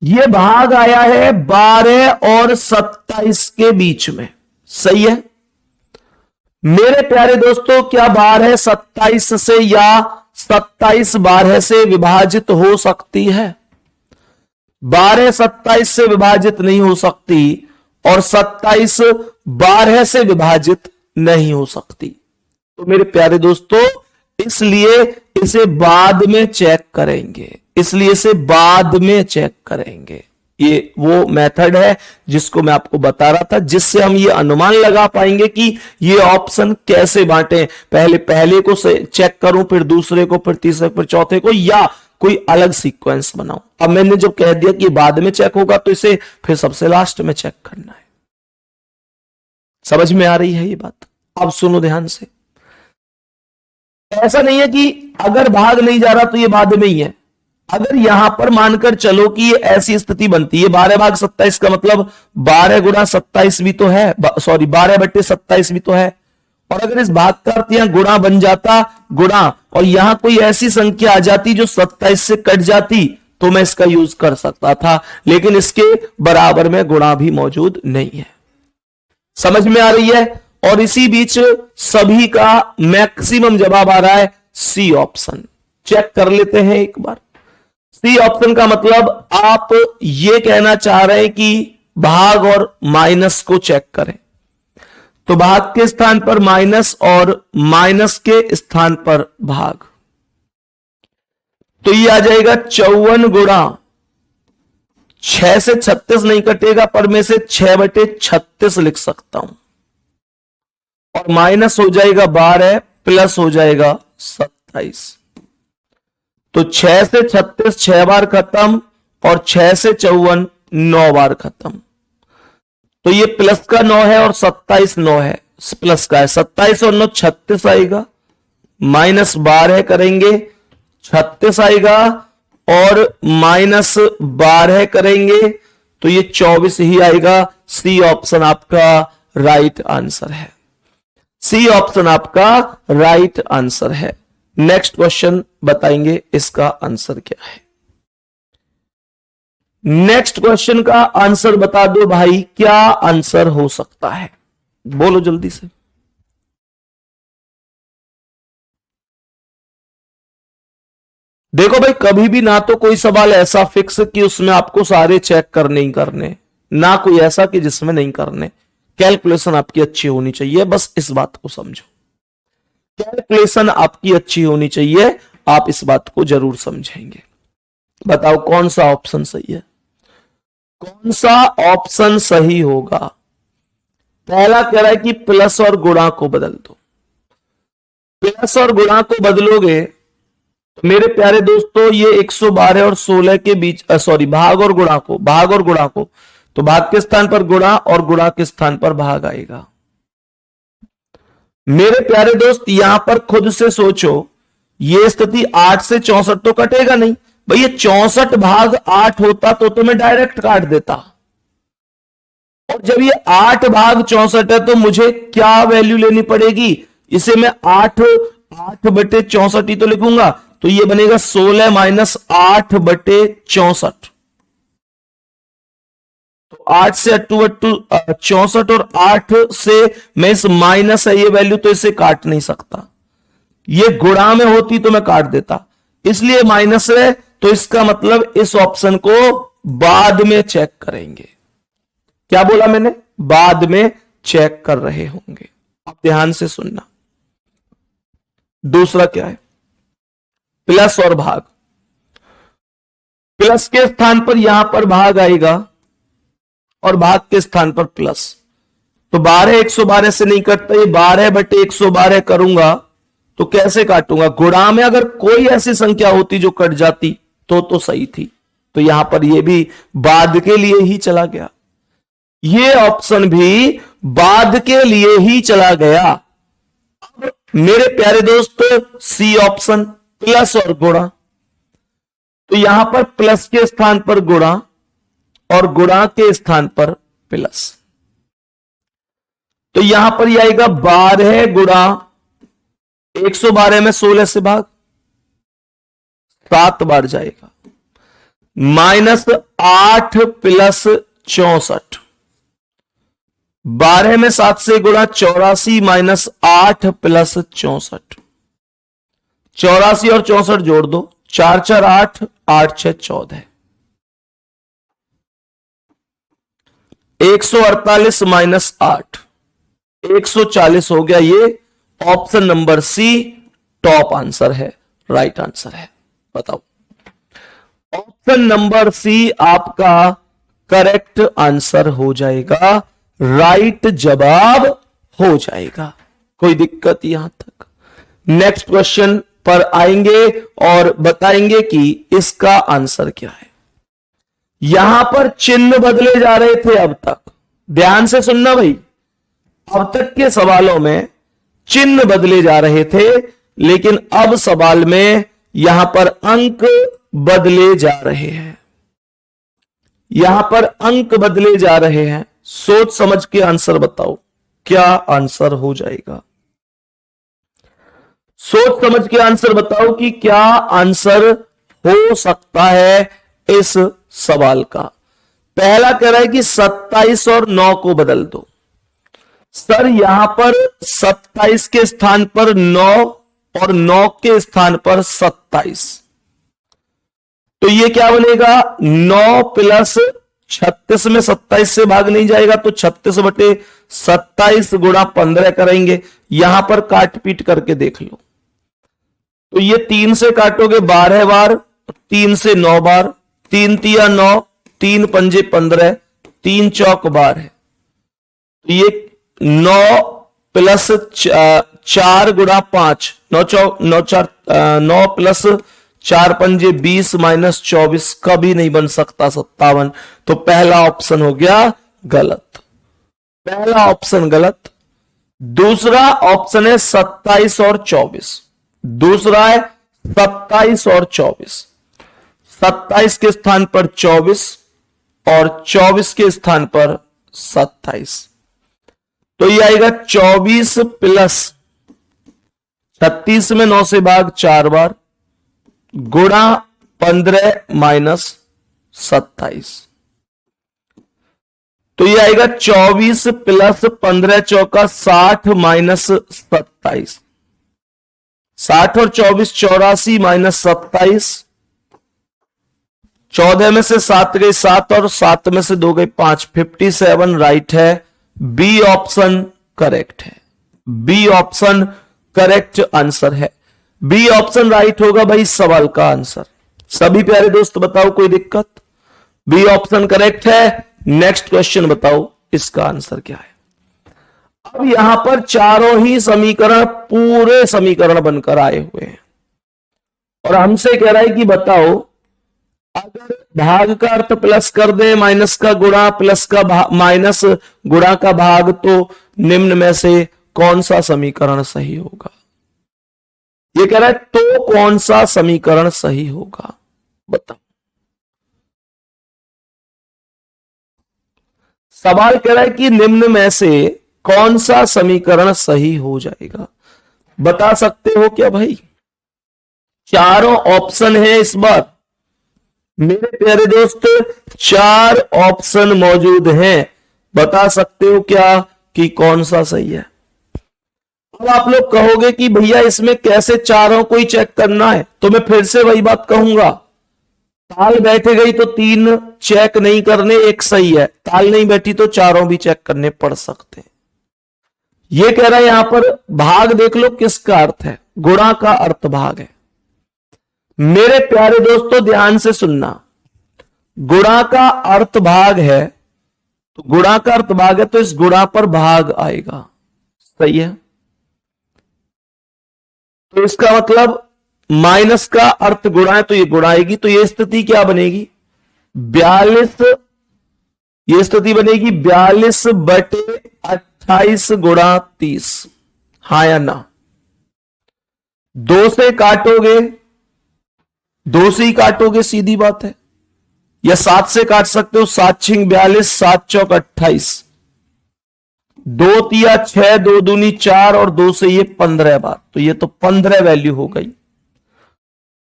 ये भाग आया है 12 और 27 के बीच में, सही है मेरे प्यारे दोस्तों? क्या 12 27 से या 27 12 से विभाजित हो सकती है? 12 27 से विभाजित नहीं हो सकती और 27 12 से विभाजित नहीं हो सकती। तो मेरे प्यारे दोस्तों, इसलिए इसे बाद में चेक करेंगे, इसलिए इसे बाद में चेक करेंगे। ये वो मेथड है जिसको मैं आपको बता रहा था, जिससे हम ये अनुमान लगा पाएंगे कि ये ऑप्शन कैसे बांटे। पहले को चेक करूं, फिर दूसरे को, फिर तीसरे, फिर चौथे को, या कोई अलग सीक्वेंस बनाऊं। अब मैंने जब कह दिया कि बाद में चेक होगा, तो इसे फिर सबसे लास्ट में चेक करना है। समझ में आ रही है ये बात? अब सुनो ध्यान से, ऐसा नहीं है कि अगर भाग नहीं जा रहा तो ये बाद में ही है। अगर यहां पर मानकर चलो कि ये ऐसी स्थिति बनती है, 12 भाग 27 का मतलब 12 गुणा 27 भी तो है, सॉरी 12 बट्टे 27 भी तो है। और अगर इस भाग का अर्थ यहां गुणा बन जाता, गुणा, और यहां कोई ऐसी संख्या आ जाती जो 27 से कट जाती, तो मैं इसका यूज कर सकता था, लेकिन इसके बराबर में गुणा भी मौजूद नहीं है। समझ में आ रही है? और इसी बीच सभी का मैक्सिमम जवाब आ रहा है सी ऑप्शन। चेक कर लेते हैं एक बार। सी ऑप्शन का मतलब आप ये कहना चाह रहे हैं कि भाग और माइनस को चेक करें, तो भाग के स्थान पर माइनस और माइनस के स्थान पर भाग, तो ये आ जाएगा 54 गुणा 6 से 36 नहीं कटेगा, पर मैं से 6 बटे 36 लिख सकता हूं, और माइनस हो जाएगा 12 प्लस हो जाएगा 27। तो 6 से 36 6 बार खत्म और 6 से 54 9 बार खत्म। तो ये प्लस का 9 है और 27 9 है, प्लस का है। 27 और 9 36 आएगा, माइनस 12 करेंगे 36 आएगा, और माइनस 12 करेंगे तो ये 24 ही आएगा। सी ऑप्शन आपका राइट आंसर है। सी ऑप्शन आपका राइट आंसर है। नेक्स्ट क्वेश्चन बताएंगे इसका आंसर क्या है। नेक्स्ट क्वेश्चन का आंसर बता दो भाई, क्या आंसर हो सकता है? बोलो जल्दी से। देखो भाई, कभी भी ना तो कोई सवाल ऐसा फिक्स कि उसमें आपको सारे चेक करने ही करने, ना कोई ऐसा कि जिसमें नहीं करने। कैलकुलेशन आपकी अच्छी होनी चाहिए, बस इस बात को समझो। कैलकुलेशन आपकी अच्छी होनी चाहिए, आप इस बात को जरूर समझेंगे। बताओ कौन सा ऑप्शन सही है? कौन सा ऑप्शन सही होगा? पहला कह रहा है कि प्लस और गुणा को बदल दो। प्लस और गुणा को बदलोगे तो मेरे प्यारे दोस्तों, ये 112 और 16 के बीच, सॉरी भाग और गुणा को, तो भाग के स्थान पर गुणा और गुणा के स्थान पर भाग आएगा। मेरे प्यारे दोस्त, यहां पर खुद से सोचो, ये स्थिति 8 से 64 तो कटेगा नहीं भाई। ये 64 भाग 8 होता तो मैं डायरेक्ट काट देता, और जब ये 8 भाग 64 है तो मुझे क्या वैल्यू लेनी पड़ेगी? इसे मैं 8 बटे 64 ही तो लिखूंगा, तो ये बनेगा 16 माइनस 8 बटे 64। 8 से 64 और 8 से मैं इस माइनस है ये वैल्यू, तो इसे काट नहीं सकता। ये गुणा में होती तो मैं काट देता, इसलिए माइनस है, तो इसका मतलब इस ऑप्शन को बाद में चेक करेंगे। क्या बोला मैंने? बाद में चेक कर रहे होंगे। आप ध्यान से सुनना। दूसरा क्या है? प्लस और भाग। प्लस के स्थान पर यहां पर भाग आएगा और भाग के स्थान पर प्लस, तो 12 112 से नहीं कटता, ये 12 बटे 112 करूंगा तो कैसे काटूंगा? गुणा में अगर कोई ऐसी संख्या होती जो कट जाती तो सही थी, तो यहां पर ये भी बाद के लिए ही चला गया। ये ऑप्शन भी बाद के लिए ही चला गया। अब मेरे प्यारे दोस्त सी ऑप्शन प्लस और गुणा, तो यहां पर प्लस के स्थान पर गुणा और गुणा के स्थान पर प्लस, तो यहां पर यह आएगा 12 गुणा 112 में 16 से भाग 7 बार जाएगा, -8 प्लस 64, 12 में 7 से गुणा 84 -8 प्लस 64, 84 और 64 जोड़ दो, 4 4 8, 8 6 14, 148 -8 140 हो गया। ये option number C top answer है, राइट आंसर है। बताओ, ऑप्शन नंबर सी आपका करेक्ट आंसर हो जाएगा, राइट जवाब हो जाएगा। कोई दिक्कत यहां तक? नेक्स्ट क्वेश्चन पर आएंगे और बताएंगे कि इसका आंसर क्या है। यहां पर चिन्ह बदले जा रहे थे अब तक, ध्यान से सुनना भाई, अब तक के सवालों में चिन्ह बदले जा रहे थे, लेकिन अब सवाल में यहां पर अंक बदले जा रहे हैं, यहां पर अंक बदले जा रहे हैं। सोच समझ के आंसर बताओ, क्या आंसर हो जाएगा? सोच समझ के आंसर बताओ कि क्या आंसर हो सकता है इस सवाल का। पहला कह रहा है कि 27 और 9 को बदल दो। सर यहां पर 27 के स्थान पर 9 और 9 के स्थान पर 27, तो ये क्या बनेगा? 9 प्लस 36 में 27 से भाग नहीं जाएगा, तो 36 बटे 27 गुणा 15 करेंगे। यहां पर काट पीट करके देख लो, तो ये 3 से काटोगे 12 बार, 3 से 9 बार, 3 तिया 9, 3 पंजे 15, 3 चौक 12 है, तो ये 9 प्लस 4 गुणा 5, 9 चौक 9 4 9 प्लस 4 पंजे 20 माइनस 24 कभी नहीं बन सकता 57, तो पहला ऑप्शन हो गया गलत, पहला ऑप्शन गलत। दूसरा ऑप्शन है 27 और 24, दूसरा है 27 और 24, 27 के स्थान पर 24 और 24 के स्थान पर 27, तो ये आएगा 24 प्लस 36 में 9 से भाग 4 बार गुणा 15 माइनस 27, तो ये आएगा 24 प्लस 15 चौका 60 माइनस 27, 60 और 24 84 माइनस 27, 14 में से 7 गई 7 और 7 में से 2 गई 5, 57 राइट है। बी ऑप्शन करेक्ट है, बी ऑप्शन करेक्ट आंसर है, बी ऑप्शन राइट होगा भाई सवाल का आंसर। सभी प्यारे दोस्त बताओ, कोई दिक्कत? बी ऑप्शन करेक्ट है। नेक्स्ट क्वेश्चन बताओ इसका आंसर क्या है। अब यहां पर चारों ही समीकरण पूरे समीकरण बनकर आए हुए हैं और हमसे कह रहा है कि बताओ अगर भाग का अर्थ प्लस कर दे, माइनस का गुणा, प्लस का माइनस गुणा का भाग, तो निम्न में से कौन सा समीकरण सही होगा? ये कह रहा है तो कौन सा समीकरण सही होगा, बताओ। सवाल कह रहा है कि निम्न में से कौन सा समीकरण सही हो जाएगा, बता सकते हो क्या भाई? चारों ऑप्शन है इस बार मेरे प्यारे दोस्त, 4 ऑप्शन मौजूद हैं, बता सकते हो क्या कि कौन सा सही है? अब आप लोग कहोगे कि भैया इसमें कैसे चारों को ही चेक करना है, तो मैं फिर से वही बात कहूंगा, ताल बैठे गई तो 3 चेक नहीं करने, एक सही है, ताल नहीं बैठी तो चारों भी चेक करने पड़ सकते हैं। ये कह रहा है यहां पर भाग देख लो किसका अर्थ है, गुणा का अर्थ भाग है। मेरे प्यारे दोस्तों ध्यान से सुनना, गुणा का अर्थ भाग है, तो गुणा का अर्थ भाग है तो इस गुणा पर भाग आएगा, सही है। तो इसका मतलब माइनस का अर्थ गुणा है तो ये गुणा आएगी, तो ये स्थिति क्या बनेगी? 42 ये स्थिति बनेगी 42/28 गुणा 30। हाँ या ना? 2 से काटोगे, 2 से ही काटोगे, सीधी बात है, या 7 से काट सकते हो। 7 छिंग 42, 7 चौक 28, 2 तिया 6, 2 दूनी 4 और 2 से ये 15 बार, तो ये तो 15 वैल्यू हो गई।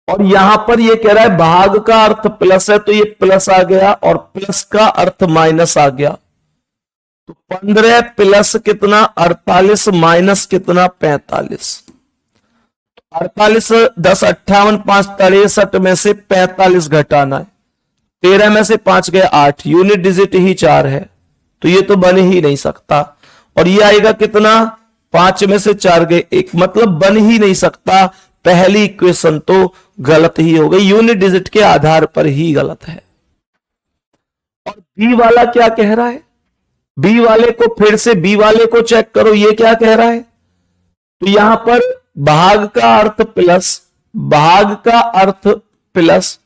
और यहां पर ये कह रहा है भाग का अर्थ प्लस है, तो ये प्लस आ गया और प्लस का अर्थ माइनस आ गया। तो 15 प्लस कितना 48 माइनस कितना 45। 48 10 58 5 63 में से 45 घटाना है। 13 में से 5 गए 8, यूनिट डिजिट ही 4 है, तो ये तो बन ही नहीं सकता। और ये आएगा कितना 5 में से 4 गए 1, मतलब बन ही नहीं सकता। पहली इक्वेशन तो गलत ही हो गई, यूनिट डिजिट के आधार पर ही गलत है। और बी वाला क्या कह रहा है? बी वाले को फिर से बी वाले को चेक करो, ये क्या कह रहा है? तो यहां पर भाग का अर्थ प्लस, भाग का अर्थ प्लस,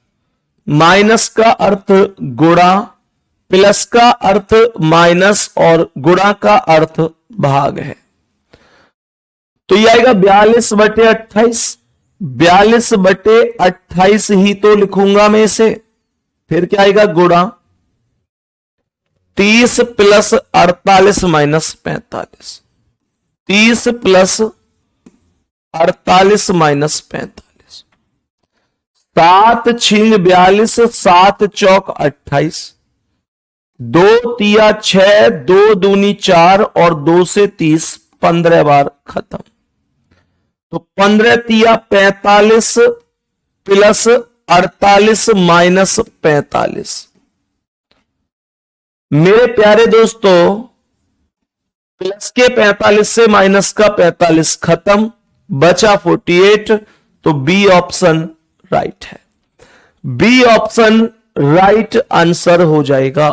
माइनस का अर्थ गुणा, प्लस का अर्थ माइनस और गुणा का अर्थ भाग है। तो ये आएगा 42/28। 42/28 ही तो लिखूंगा मैं इसे। फिर क्या आएगा गुणा 30 प्लस 48 माइनस 45, 30 प्लस 48 माइनस 45, 7 छिंग 42, 7 चौक 28, 2 तिया 6, 2 दूनी 4 और 2 से 30 15 बार खत्म। तो 15 तिया 45 प्लस 48 माइनस 45। मेरे प्यारे दोस्तों, प्लस के 45 से माइनस का 45 खत्म, बचा 48। तो बी ऑप्शन राइट है। बी ऑप्शन राइट आंसर हो जाएगा।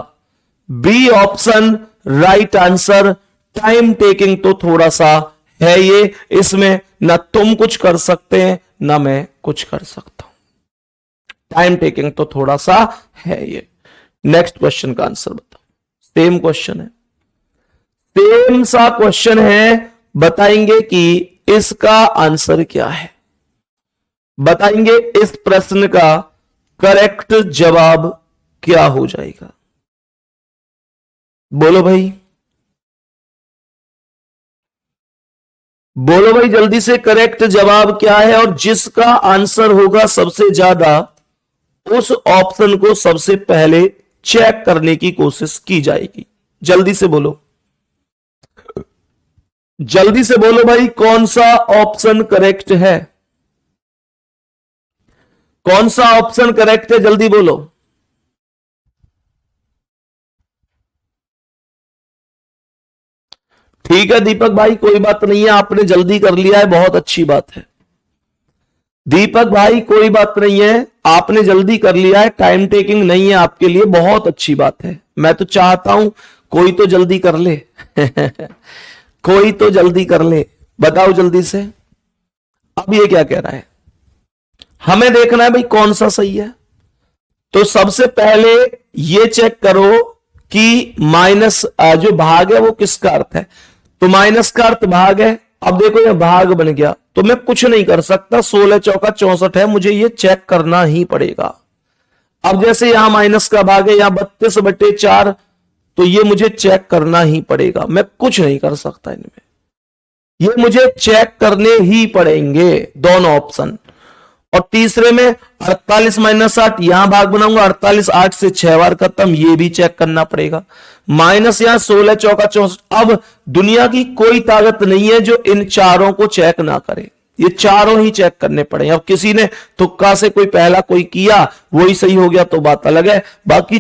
B option right answer. Time taking तो थोड़ा सा है ये, इसमें ना तुम कुछ कर सकते हैं ना मैं कुछ कर सकता हूं। टाइम टेकिंग तो थोड़ा सा है ये। नेक्स्ट क्वेश्चन का आंसर बताओ। सेम क्वेश्चन है, सेम सा क्वेश्चन है। बताएंगे कि इसका आंसर क्या है, बताएंगे इस प्रश्न का करेक्ट जवाब क्या हो जाएगा। बोलो भाई, बोलो भाई जल्दी से, करेक्ट जवाब क्या है? और जिसका आंसर होगा सबसे ज्यादा, उस ऑप्शन को सबसे पहले चेक करने की कोशिश की जाएगी। जल्दी से बोलो, जल्दी से बोलो भाई, कौन सा ऑप्शन करेक्ट है? कौन सा ऑप्शन करेक्ट है? जल्दी बोलो। ठीक है दीपक भाई, कोई बात नहीं है, आपने जल्दी कर लिया है, बहुत अच्छी बात है। दीपक भाई कोई बात नहीं है, आपने जल्दी कर लिया है, टाइम टेकिंग नहीं है आपके लिए, बहुत अच्छी बात है। मैं तो चाहता हूं कोई तो जल्दी कर ले कोई तो जल्दी कर ले, बताओ जल्दी से। अब ये क्या कह रहा है, हमें देखना है भाई कौन सा सही है। तो सबसे पहले ये चेक करो कि माइनस जो भाग है वो किसका अर्थ है। तो माइनस का अर्थ भाग है। अब देखो ये भाग बन गया, तो मैं कुछ नहीं कर सकता, 16 चौका 64 है, मुझे ये चेक करना ही पड़ेगा। अब जैसे यहां माइनस का भाग है, यहां 32/4, तो ये मुझे चेक करना ही पड़ेगा, मैं कुछ नहीं कर सकता इनमें, ये मुझे चेक करने ही पड़ेंगे दोनों ऑप्शन। और तीसरे में 48 माइनस 8, यहां भाग बनाऊंगा 48, 8 से 6 बार खत्म, ये भी चेक करना पड़ेगा। माइनस यहां 16 चौका 64। अब दुनिया की कोई ताकत नहीं है जो इन चारों को चेक ना करे, ये चारों ही चेक करने पड़ेंगे। अब किसी ने तुक्का से कोई पहला कोई किया, वही सही हो गया तो बात अलग है, बाकी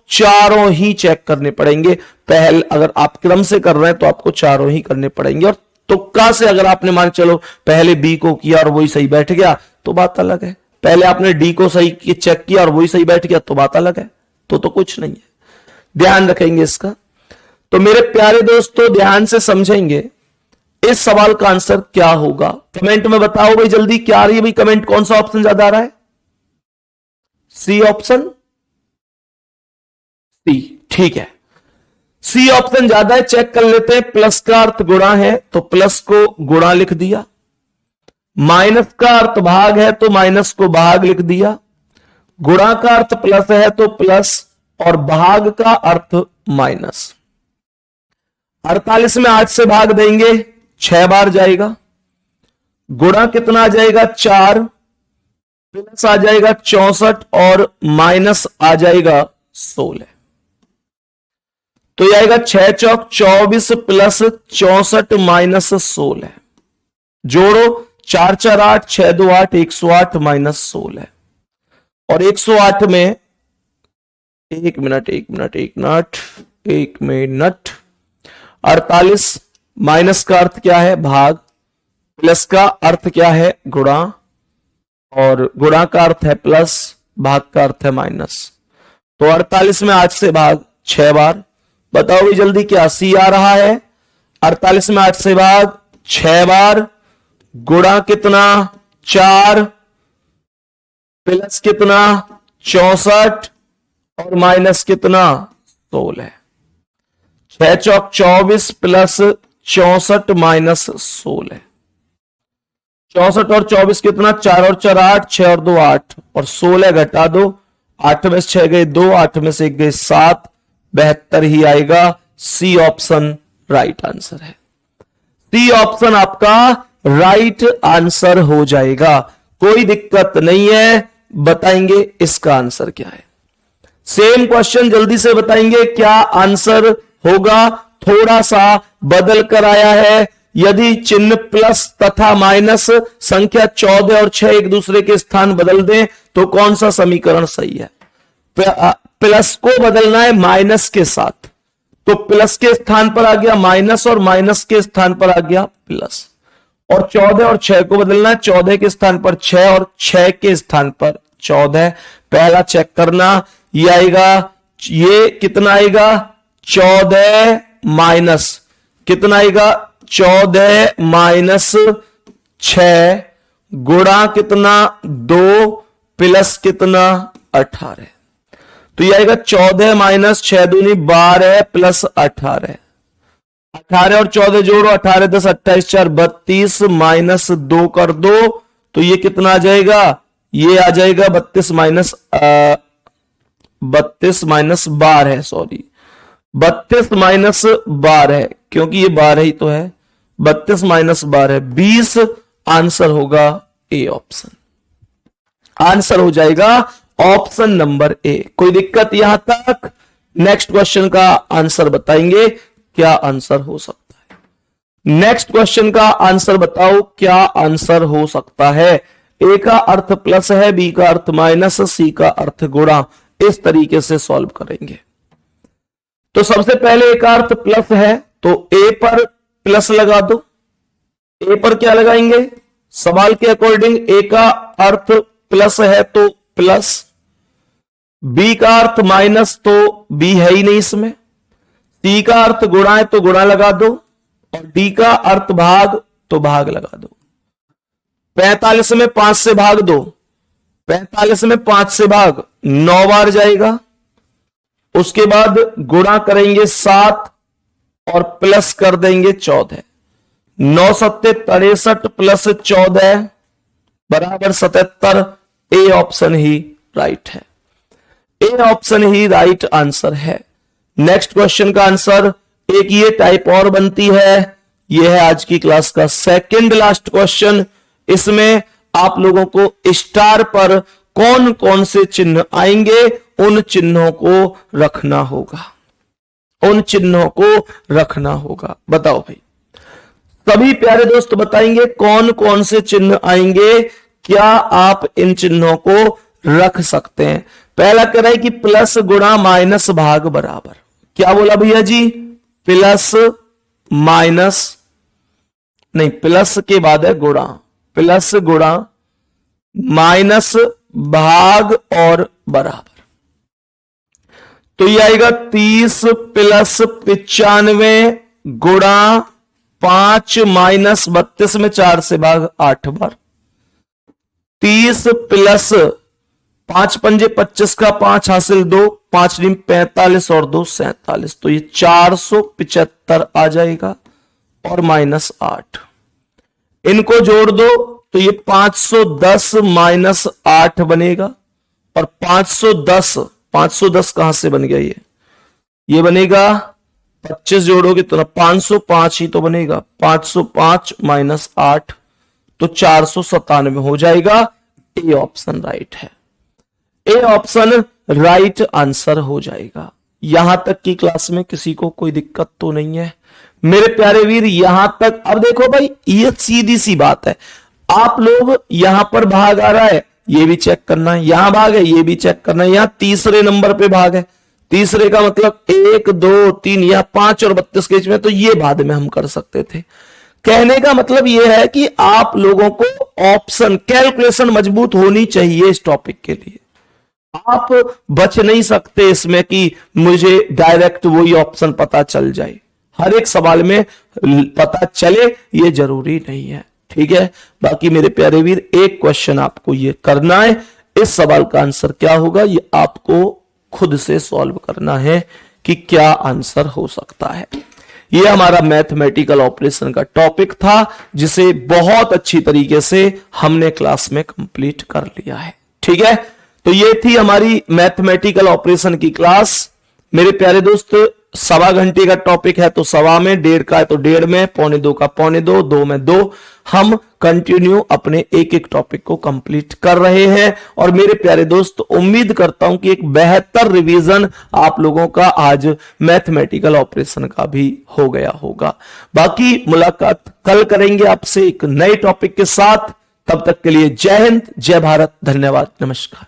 चारों ही चेक करने पड़ेंगे। पहले अगर आप क्रम से कर रहे हैं तो आपको चारों ही करने पड़ेंगे। और तुक्का से अगर आपने मान चलो पहले बी को किया और वही सही बैठ गया तो बात अलग है, पहले आपने डी को सही चेक किया और वही सही बैठ गया तो बात अलग है, तो कुछ नहीं है। ध्यान रखेंगे इसका। तो मेरे प्यारे दोस्तों ध्यान से समझेंगे इस सवाल का आंसर क्या होगा। कमेंट में बताओ भाई जल्दी, क्या आ रही है भाई कमेंट, कौन सा ऑप्शन ज्यादा आ रहा है? सी ऑप्शन, सी। ठीक है, सी ऑप्शन ज्यादा है, चेक कर लेते हैं। प्लस का अर्थ गुणा है तो प्लस को गुणा लिख दिया, माइनस का अर्थ भाग है तो माइनस को भाग लिख दिया, गुणा का अर्थ प्लस है तो प्लस और भाग का अर्थ माइनस। 48 में 8 से भाग देंगे 6 बार जाएगा, गुणा कितना आ जाएगा 4, प्लस आ जाएगा 64 और माइनस आ जाएगा 16। तो ये आएगा 6 चौक 24 प्लस 64 माइनस 16। जोड़ो 4 4 8, 6 2 8, 108 माइनस 16। और 108 में एक मिनट 48 माइनस का अर्थ क्या है भाग, प्लस का अर्थ क्या है गुणा, और गुणा का अर्थ है प्लस, भाग का अर्थ है माइनस। तो 48 में 8 से भाग 6 बार। बताओ भी जल्दी क्या सी आ रहा है। 48 में 8 से भाग 6 बार, गुणा कितना 4, प्लस कितना 64 और माइनस कितना 16। 6 चौक 24 प्लस 64 माइनस 16। 64 और 24 कितना, 4 और 4 8, 6 और 2 8 और 16 घटा दो, 8 में से 6 गए 2, 8 में से 1 गए 7, 72 ही आएगा। सी ऑप्शन राइट आंसर है। सी ऑप्शन आपका राइट आंसर हो जाएगा, कोई दिक्कत नहीं है। बताएंगे इसका आंसर क्या है। सेम क्वेश्चन जल्दी से बताएंगे क्या आंसर होगा। थोड़ा सा बदल कर आया है। यदि चिन्ह प्लस तथा माइनस संख्या 14 और 6 एक दूसरे के स्थान बदल दें तो कौन सा समीकरण सही है। प्लस को बदलना है माइनस के साथ, तो प्लस के स्थान पर आ गया माइनस और माइनस के स्थान पर आ गया प्लस। और 14 और 6 को बदलना है, 14 के स्थान पर 6 और 6 के स्थान पर 14। पहला चेक करना, ये आएगा, ये कितना आएगा 14 माइनस कितना आएगा 14 माइनस 6 गुणा कितना 2 प्लस कितना 18। तो ये आएगा 14 माइनस 6 दूनी 12 प्लस 18। 18 और 14 जोड़ो, 18 10 28 4 32 माइनस 2 कर दो तो ये कितना आ जाएगा, ये आ जाएगा 32 माइनस 12 है, सॉरी 32 माइनस 12 है क्योंकि ये 12 ही तो है। 32 माइनस 12 20 आंसर होगा ए ऑप्शन। आंसर हो जाएगा ऑप्शन नंबर ए। कोई दिक्कत यहां तक। नेक्स्ट क्वेश्चन का आंसर बताएंगे क्या आंसर हो सकता है। नेक्स्ट क्वेश्चन का आंसर बताओ क्या आंसर हो सकता है। ए का अर्थ प्लस है, बी का अर्थ माइनस, सी का अर्थ गुणा। इस तरीके से सॉल्व करेंगे। तो सबसे पहले ए का अर्थ प्लस है तो ए पर प्लस लगा दो। ए पर क्या लगाएंगे, सवाल के अकॉर्डिंग ए का अर्थ प्लस है तो प्लस, बी का अर्थ माइनस तो बी है ही नहीं इसमें, सी का अर्थ गुणा है तो गुणा लगा दो, और डी का अर्थ भाग तो भाग लगा दो। 45 में 5 से भाग दो, 45 में 5 से भाग 9 बार जाएगा। उसके बाद गुणा करेंगे 7 और प्लस कर देंगे 14। 9 सत्ते 63 प्लस 14 बराबर 77। ए ऑप्शन ही राइट है। A option he right answer है। नेक्स्ट क्वेश्चन का आंसर एक ये टाइप और बनती है। यह है आज की क्लास का सेकंड लास्ट क्वेश्चन। इसमें आप लोगों को स्टार पर कौन कौन से चिन्ह आएंगे उन चिन्हों को रखना होगा, उन चिन्हों को रखना होगा। बताओ भाई, सभी प्यारे दोस्त बताएंगे कौन कौन से चिन्ह आएंगे, क्या आप इन चिन्हों को रख सकते हैं। पहला कह रहा है कि प्लस गुणा माइनस भाग बराबर। क्या बोला भैया जी, प्लस माइनस नहीं, प्लस के बाद है गुणा, प्लस गुणा माइनस भाग और बराबर। तो ये आएगा 30 प्लस 95 गुणा 5 माइनस 32 में 4 से भाग 8 बार। 30 प्लस 5 पंजे 25 का 5 हासिल 2, 5 नीम 45 और 2 47, तो ये 475 आ जाएगा और -8। इनको जोड़ दो तो ये 510 -8 बनेगा और 510 कहां से बन गया, ये बनेगा 25 जोड़ोगे तो ना 505 ही तो बनेगा, 505 -8 तो 497 हो जाएगा। ए ऑप्शन राइट है, ए ऑप्शन राइट आंसर हो जाएगा। यहां तक की क्लास में किसी को कोई दिक्कत तो नहीं है मेरे प्यारे वीर? यहां तक अब देखो भाई, ये सीधी सी बात है, आप लोग यहां पर भाग आ रहा है ये भी चेक करना है, यहां भाग है ये भी चेक करना है, यहां तीसरे नंबर पे भाग है, तीसरे का मतलब 1 2 3 या 5 और 32 के बीच में, तो ये बाद में हम कर सकते थे। कहने का मतलब यह है कि आप लोगों को ऑप्शन कैलकुलेशन मजबूत होनी चाहिए इस टॉपिक के लिए। आप बच नहीं सकते इसमें कि मुझे डायरेक्ट वही ऑप्शन पता चल जाए, हर एक सवाल में पता चले ये जरूरी नहीं है, ठीक है। बाकी मेरे प्यारे वीर, एक क्वेश्चन आपको ये करना है, इस सवाल का आंसर क्या होगा ये आपको खुद से सॉल्व करना है कि क्या आंसर हो सकता है। ये हमारा मैथमेटिकल ऑपरेशन का टॉपिक था, जिसे बहुत अच्छी तरीके से हमने क्लास में कंप्लीट कर लिया है, ठीक है। तो ये थी हमारी मैथमेटिकल ऑपरेशन की क्लास। मेरे प्यारे दोस्त, 1.25 घंटे का टॉपिक है तो 1.25 में, 1.5 का है तो 1.5 में, 1.25 का 1.25, 2 में 2, हम कंटिन्यू अपने एक एक टॉपिक को कंप्लीट कर रहे हैं। और मेरे प्यारे दोस्त, उम्मीद करता हूं कि एक बेहतर रिवीजन आप लोगों का आज मैथमेटिकल ऑपरेशन का भी हो गया होगा। बाकी मुलाकात कल करेंगे आपसे एक नए टॉपिक के साथ। तब तक के लिए जय हिंद, जय भारत, धन्यवाद, नमस्कार।